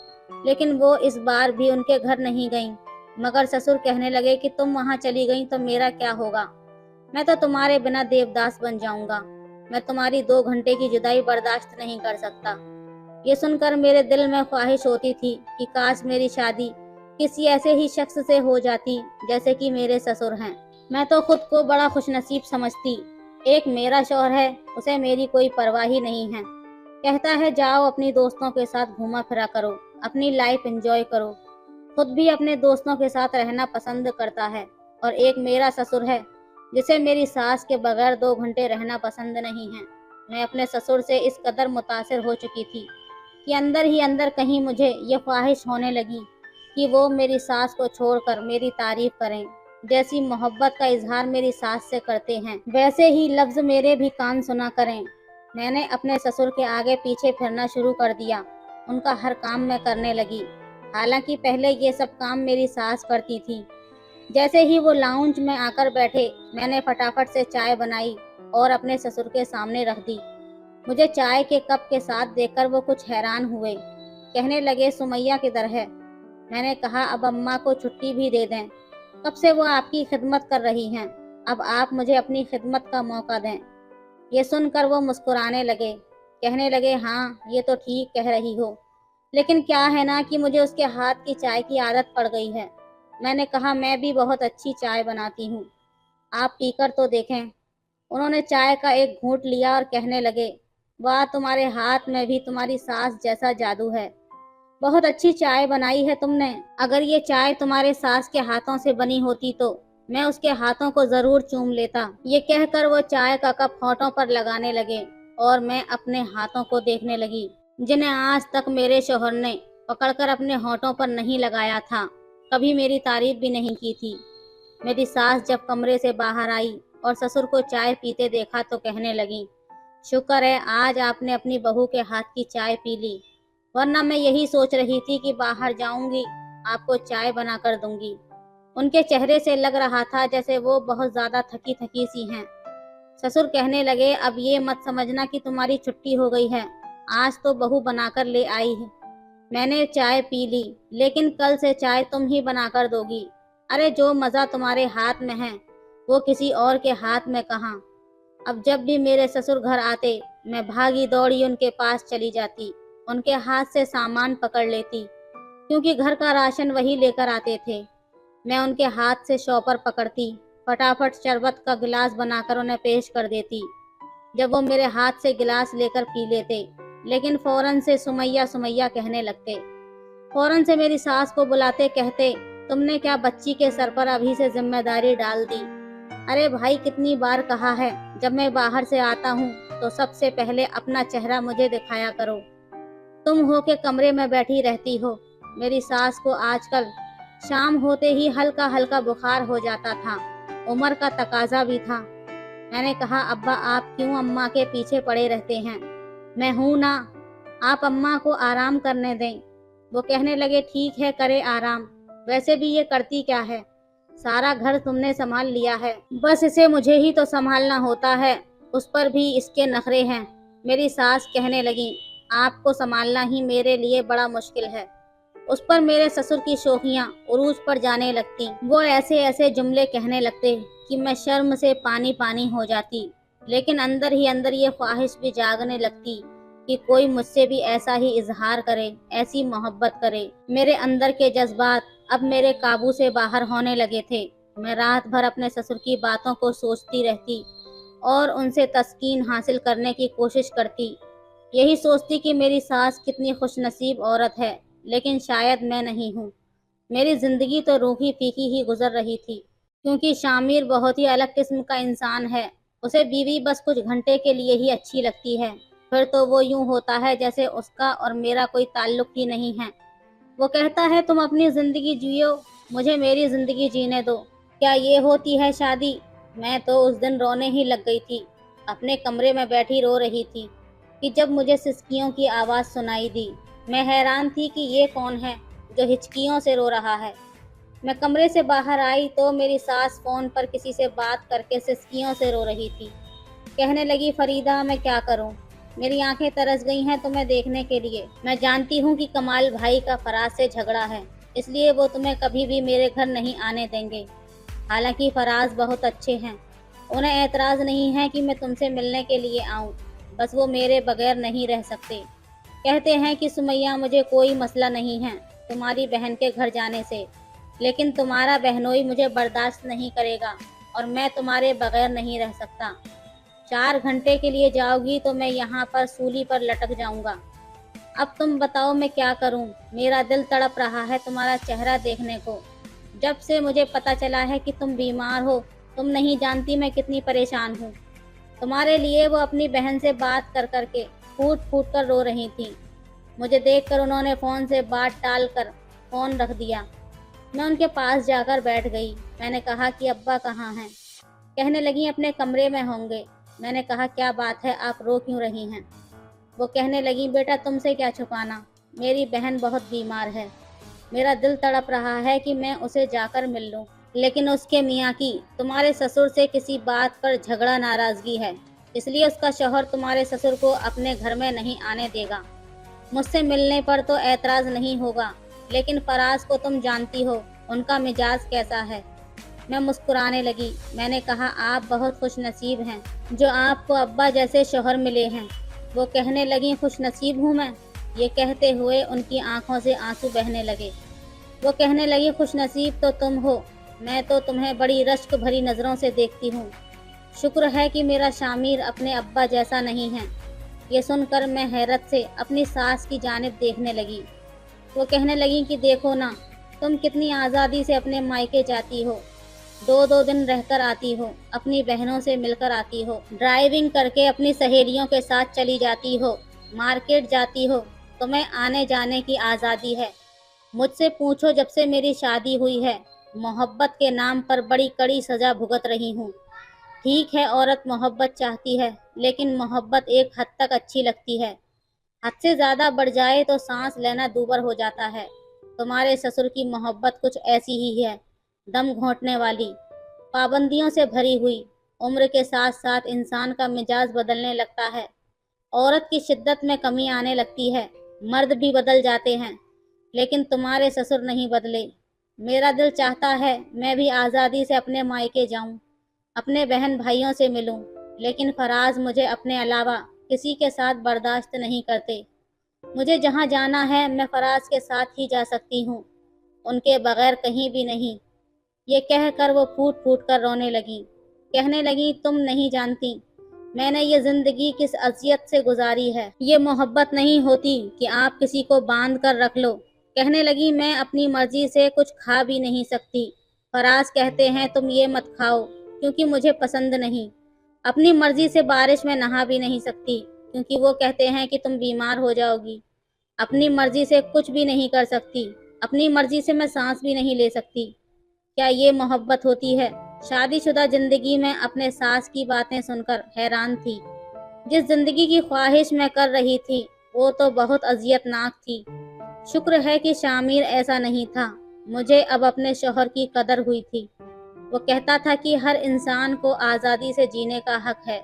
लेकिन वो इस बार भी उनके घर नहीं गईं। मगर ससुर कहने लगे कि तुम वहां चली गई तो मेरा क्या होगा? मैं तो तुम्हारे बिना देवदास बन जाऊंगा। मैं तुम्हारी 2 घंटे की जुदाई बर्दाश्त नहीं कर सकता। ये सुनकर मेरे दिल में ख्वाहिश होती थी कि काश मेरी शादी किसी ऐसे ही शख्स से हो जाती जैसे कि मेरे ससुर हैं। मैं तो खुद को बड़ा खुशनसीब समझती। एक मेरा शौहर है, उसे मेरी कोई परवाह ही नहीं है। कहता है जाओ अपनी दोस्तों के साथ घूमा फिरा करो, अपनी लाइफ एंजॉय करो। खुद भी अपने दोस्तों के साथ रहना पसंद करता है। और एक मेरा ससुर है जिसे मेरी सास के बगैर 2 घंटे रहना पसंद नहीं है। मैं अपने ससुर से इस कदर मुतासिर हो चुकी थी कि अंदर ही अंदर कहीं मुझे ये ख्वाहिश होने लगी कि वो मेरी सास को छोड़कर मेरी तारीफ करें। जैसी मोहब्बत का इजहार मेरी सास से करते हैं, वैसे ही लफ्ज मेरे भी कान सुना करें। मैंने अपने ससुर के आगे पीछे फिरना शुरू कर दिया। उनका हर काम मैं करने लगी। हालांकि पहले ये सब काम मेरी सास करती थी। जैसे ही वो लाउंज में आकर बैठे, मैंने फटाफट से चाय बनाई और अपने ससुर के सामने रख दी। मुझे चाय के कप के साथ देखकर वो कुछ हैरान हुए। कहने लगे, सुमैया किधर है? मैंने कहा, अब अम्मा को छुट्टी भी दे दें। कब से वो आपकी खिदमत कर रही हैं, अब आप मुझे अपनी खिदमत का मौका दें। ये सुनकर वो मुस्कुराने लगे। कहने लगे, हाँ ये तो ठीक कह रही हो, लेकिन क्या है ना कि मुझे उसके हाथ की चाय की आदत पड़ गई है। मैंने कहा, मैं भी बहुत अच्छी चाय बनाती हूँ, आप पीकर तो देखें। उन्होंने चाय का एक घूंट लिया और कहने लगे, वाह, तुम्हारे हाथ में भी तुम्हारी सास जैसा जादू है। बहुत अच्छी चाय बनाई है तुमने। अगर ये चाय तुम्हारे सास के हाथों से बनी होती तो मैं उसके हाथों को जरूर चूम लेता। ये कहकर वो चाय का कप होठों पर लगाने लगे और मैं अपने हाथों को देखने लगी, जिन्हें आज तक मेरे शौहर ने पकड़कर अपने होठों पर नहीं लगाया था। कभी मेरी तारीफ भी नहीं की थी। मेरी सास जब कमरे से बाहर आई और ससुर को चाय पीते देखा तो कहने लगी, शुक्र है आज आपने अपनी बहू के हाथ की चाय पी ली, वरना मैं यही सोच रही थी कि बाहर जाऊंगी, आपको चाय बना कर दूंगी। उनके चेहरे से लग रहा था जैसे वो बहुत ज्यादा थकी थकी सी हैं। ससुर कहने लगे, अब ये मत समझना कि तुम्हारी छुट्टी हो गई है, आज तो बहू बनाकर ले आई है। मैंने चाय पी ली, लेकिन कल से चाय तुम ही बनाकर दोगी। अरे जो मज़ा तुम्हारे हाथ में है वो किसी और के हाथ में कहाँ। अब जब भी मेरे ससुर घर आते, मैं भागी दौड़ी उनके पास चली जाती, उनके हाथ से सामान पकड़ लेती, क्योंकि घर का राशन वही लेकर आते थे। मैं उनके हाथ से शॉपर पकड़ती, फटाफट शरबत का गिलास बनाकर उन्हें पेश कर देती। जब वो मेरे हाथ से गिलास लेकर पी लेते, लेकिन फौरन से सुमैया सुमैया कहने लगते। फौरन से मेरी सास को बुलाते, कहते, तुमने क्या बच्ची के सर पर अभी से जिम्मेदारी डाल दी? अरे भाई, कितनी बार कहा है, जब मैं बाहर से आता हूँ तो सबसे पहले अपना चेहरा मुझे दिखाया करो। तुम हो के कमरे में बैठी रहती हो। मेरी सास को आजकल शाम होते ही हल्का हल्का बुखार हो जाता था। उम्र का तकाजा भी था। मैंने कहा, अब्बा आप क्यों अम्मा के पीछे पड़े रहते हैं? मैं हूं ना, आप अम्मा को आराम करने दें। वो कहने लगे, ठीक है करे आराम, वैसे भी ये करती क्या है, सारा घर तुमने संभाल लिया है, बस इसे मुझे ही तो संभालना होता है, उस पर भी इसके नखरे हैं। मेरी सास कहने लगी, आपको संभालना ही मेरे लिए बड़ा मुश्किल है। उस पर मेरे ससुर की शोखियां उरूज पर जाने लगती। वो ऐसे ऐसे जुमले कहने लगते कि मैं शर्म से पानी पानी हो जाती, लेकिन अंदर ही अंदर ये ख्वाहिश भी जागने लगती कि कोई मुझसे भी ऐसा ही इजहार करे, ऐसी मोहब्बत करे। मेरे अंदर के जज्बात अब मेरे काबू से बाहर होने लगे थे। मैं रात भर अपने ससुर की बातों को सोचती रहती और उनसे तस्कीन हासिल करने की कोशिश करती। यही सोचती कि मेरी सास कितनी खुशनसीब औरत है, लेकिन शायद मैं नहीं हूँ। मेरी ज़िंदगी तो रूखी फीकी ही गुजर रही थी, क्योंकि शामिर बहुत ही अलग किस्म का इंसान है। उसे बीवी बस कुछ घंटे के लिए ही अच्छी लगती है, फिर तो वो यूं होता है जैसे उसका और मेरा कोई ताल्लुक ही नहीं है। वो कहता है तुम अपनी ज़िंदगी जियो, मुझे मेरी ज़िंदगी जीने दो। क्या ये होती है शादी? मैं तो उस दिन रोने ही लग गई थी। अपने कमरे में बैठी रो रही थी कि जब मुझे सिसकियों की आवाज़ सुनाई दी। मैं हैरान थी कि ये कौन है जो हिचकियों से रो रहा है। मैं कमरे से बाहर आई तो मेरी सास फ़ोन पर किसी से बात करके सिसकियों से रो रही थी। कहने लगी, फरीदा मैं क्या करूं? मेरी आंखें तरस गई हैं तुम्हें देखने के लिए। मैं जानती हूं कि कमाल भाई का फराज से झगड़ा है, इसलिए वो तुम्हें कभी भी मेरे घर नहीं आने देंगे। हालांकि फराज बहुत अच्छे हैं, उन्हें एतराज़ नहीं है कि मैं तुमसे मिलने के लिए आऊं, बस वो मेरे बगैर नहीं रह सकते। कहते हैं कि सुमैया मुझे कोई मसला नहीं है तुम्हारी बहन के घर जाने से, लेकिन तुम्हारा बहनोई मुझे बर्दाश्त नहीं करेगा और मैं तुम्हारे बगैर नहीं रह सकता। 4 घंटे के लिए जाओगी तो मैं यहाँ पर सूली पर लटक जाऊँगा। अब तुम बताओ मैं क्या करूँ? मेरा दिल तड़प रहा है तुम्हारा चेहरा देखने को। जब से मुझे पता चला है कि तुम बीमार हो, तुम नहीं जानती मैं कितनी परेशान हूँ। तुम्हारे लिए वो अपनी बहन से बात कर कर के फूट फूट कर रो रही थी। मुझे देखकर उन्होंने फ़ोन से बात टाल कर फ़ोन रख दिया। मैं उनके पास जाकर बैठ गई। मैंने कहा कि अब्बा कहाँ हैं? कहने लगी अपने कमरे में होंगे। मैंने कहा क्या बात है, आप रो क्यों रही हैं? वो कहने लगी बेटा तुमसे क्या छुपाना, मेरी बहन बहुत बीमार है। मेरा दिल तड़प रहा है कि मैं उसे जाकर मिल लूं, लेकिन उसके मियाँ की तुम्हारे ससुर से किसी बात पर झगड़ा नाराज़गी है, इसलिए उसका शौहर तुम्हारे ससुर को अपने घर में नहीं आने देगा। मुझसे मिलने पर तो ऐतराज़ नहीं होगा, लेकिन फराज को तुम जानती हो, उनका मिजाज कैसा है। मैं मुस्कुराने लगी। मैंने कहा आप बहुत खुश नसीब हैं जो आपको अब्बा जैसे शौहर मिले हैं। वो कहने लगी खुश नसीब हूँ मैं? ये कहते हुए उनकी आंखों से आंसू बहने लगे। वो कहने लगी खुश नसीब तो तुम हो, मैं तो तुम्हें बड़ी रश्क भरी नज़रों से देखती हूँ। शुक्र है कि मेरा शामिर अपने अब्बा जैसा नहीं है। ये सुनकर मैं हैरत से अपनी सास की जानिब देखने लगी। वो कहने लगी कि देखो ना, तुम कितनी आज़ादी से अपने मायके जाती हो, 2-2 दिन रहकर आती हो, अपनी बहनों से मिलकर आती हो, ड्राइविंग करके अपनी सहेलियों के साथ चली जाती हो, मार्केट जाती हो, तुम्हें आने जाने की आज़ादी है। मुझसे पूछो जब से मेरी शादी हुई है, मोहब्बत के नाम पर बड़ी कड़ी सज़ा भुगत रही हूँ। ठीक है औरत मोहब्बत चाहती है, लेकिन मोहब्बत एक हद तक अच्छी लगती है। हद से ज़्यादा बढ़ जाए तो सांस लेना दूभर हो जाता है। तुम्हारे ससुर की मोहब्बत कुछ ऐसी ही है, दम घोंटने वाली, पाबंदियों से भरी हुई। उम्र के साथ साथ इंसान का मिजाज बदलने लगता है, औरत की शिद्दत में कमी आने लगती है, मर्द भी बदल जाते हैं, लेकिन तुम्हारे ससुर नहीं बदले। मेरा दिल चाहता है मैं भी आज़ादी से अपने मायके जाऊं, अपने बहन भाइयों से मिलूं, लेकिन फराज मुझे अपने अलावा किसी के साथ बर्दाश्त नहीं करते। मुझे जहाँ जाना है मैं फराज के साथ ही जा सकती हूँ, उनके बगैर कहीं भी नहीं। ये कहकर वो फूट फूट कर रोने लगी। कहने लगी तुम नहीं जानती मैंने ये ज़िंदगी किस अज़ियत से गुजारी है। ये मोहब्बत नहीं होती कि आप किसी को बांध कर रख लो। कहने लगी मैं अपनी मर्जी से कुछ खा भी नहीं सकती। फराज कहते हैं तुम ये मत खाओ क्योंकि मुझे पसंद नहीं। अपनी मर्जी से बारिश में नहा भी नहीं सकती क्योंकि वो कहते हैं कि तुम बीमार हो जाओगी। अपनी मर्जी से कुछ भी नहीं कर सकती, अपनी मर्जी से मैं सांस भी नहीं ले सकती। क्या ये मोहब्बत होती है? शादीशुदा जिंदगी में अपने सास की बातें सुनकर हैरान थी। जिस जिंदगी की ख्वाहिश मैं कर रही थी वो तो बहुत अजियतनाक थी। शुक्र है कि शामिर ऐसा नहीं था। मुझे अब अपने शौहर की कदर हुई थी। वो कहता था कि हर इंसान को आज़ादी से जीने का हक है।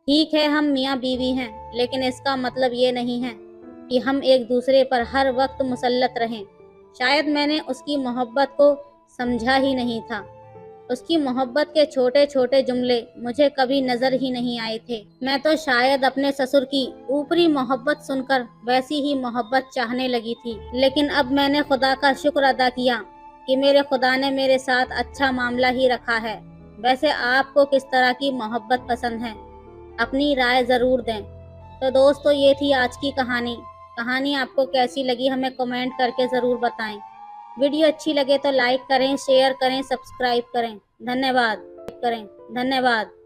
ठीक है हम मियाँ बीवी हैं, लेकिन इसका मतलब ये नहीं है कि हम एक दूसरे पर हर वक्त मुसल्लत रहें। शायद मैंने उसकी मोहब्बत को समझा ही नहीं था। उसकी मोहब्बत के छोटे छोटे जुमले मुझे कभी नजर ही नहीं आए थे। मैं तो शायद अपने ससुर की ऊपरी मोहब्बत सुनकर वैसी ही मोहब्बत चाहने लगी थी। लेकिन अब मैंने खुदा का शुक्र अदा किया कि मेरे खुदा ने मेरे साथ अच्छा मामला ही रखा है। वैसे आपको किस तरह की मोहब्बत पसंद है? अपनी राय ज़रूर दें। तो दोस्तों ये थी आज की कहानी। कहानी आपको कैसी लगी हमें कमेंट करके ज़रूर बताएं। वीडियो अच्छी लगे तो लाइक करें, शेयर करें, सब्सक्राइब करें। धन्यवाद।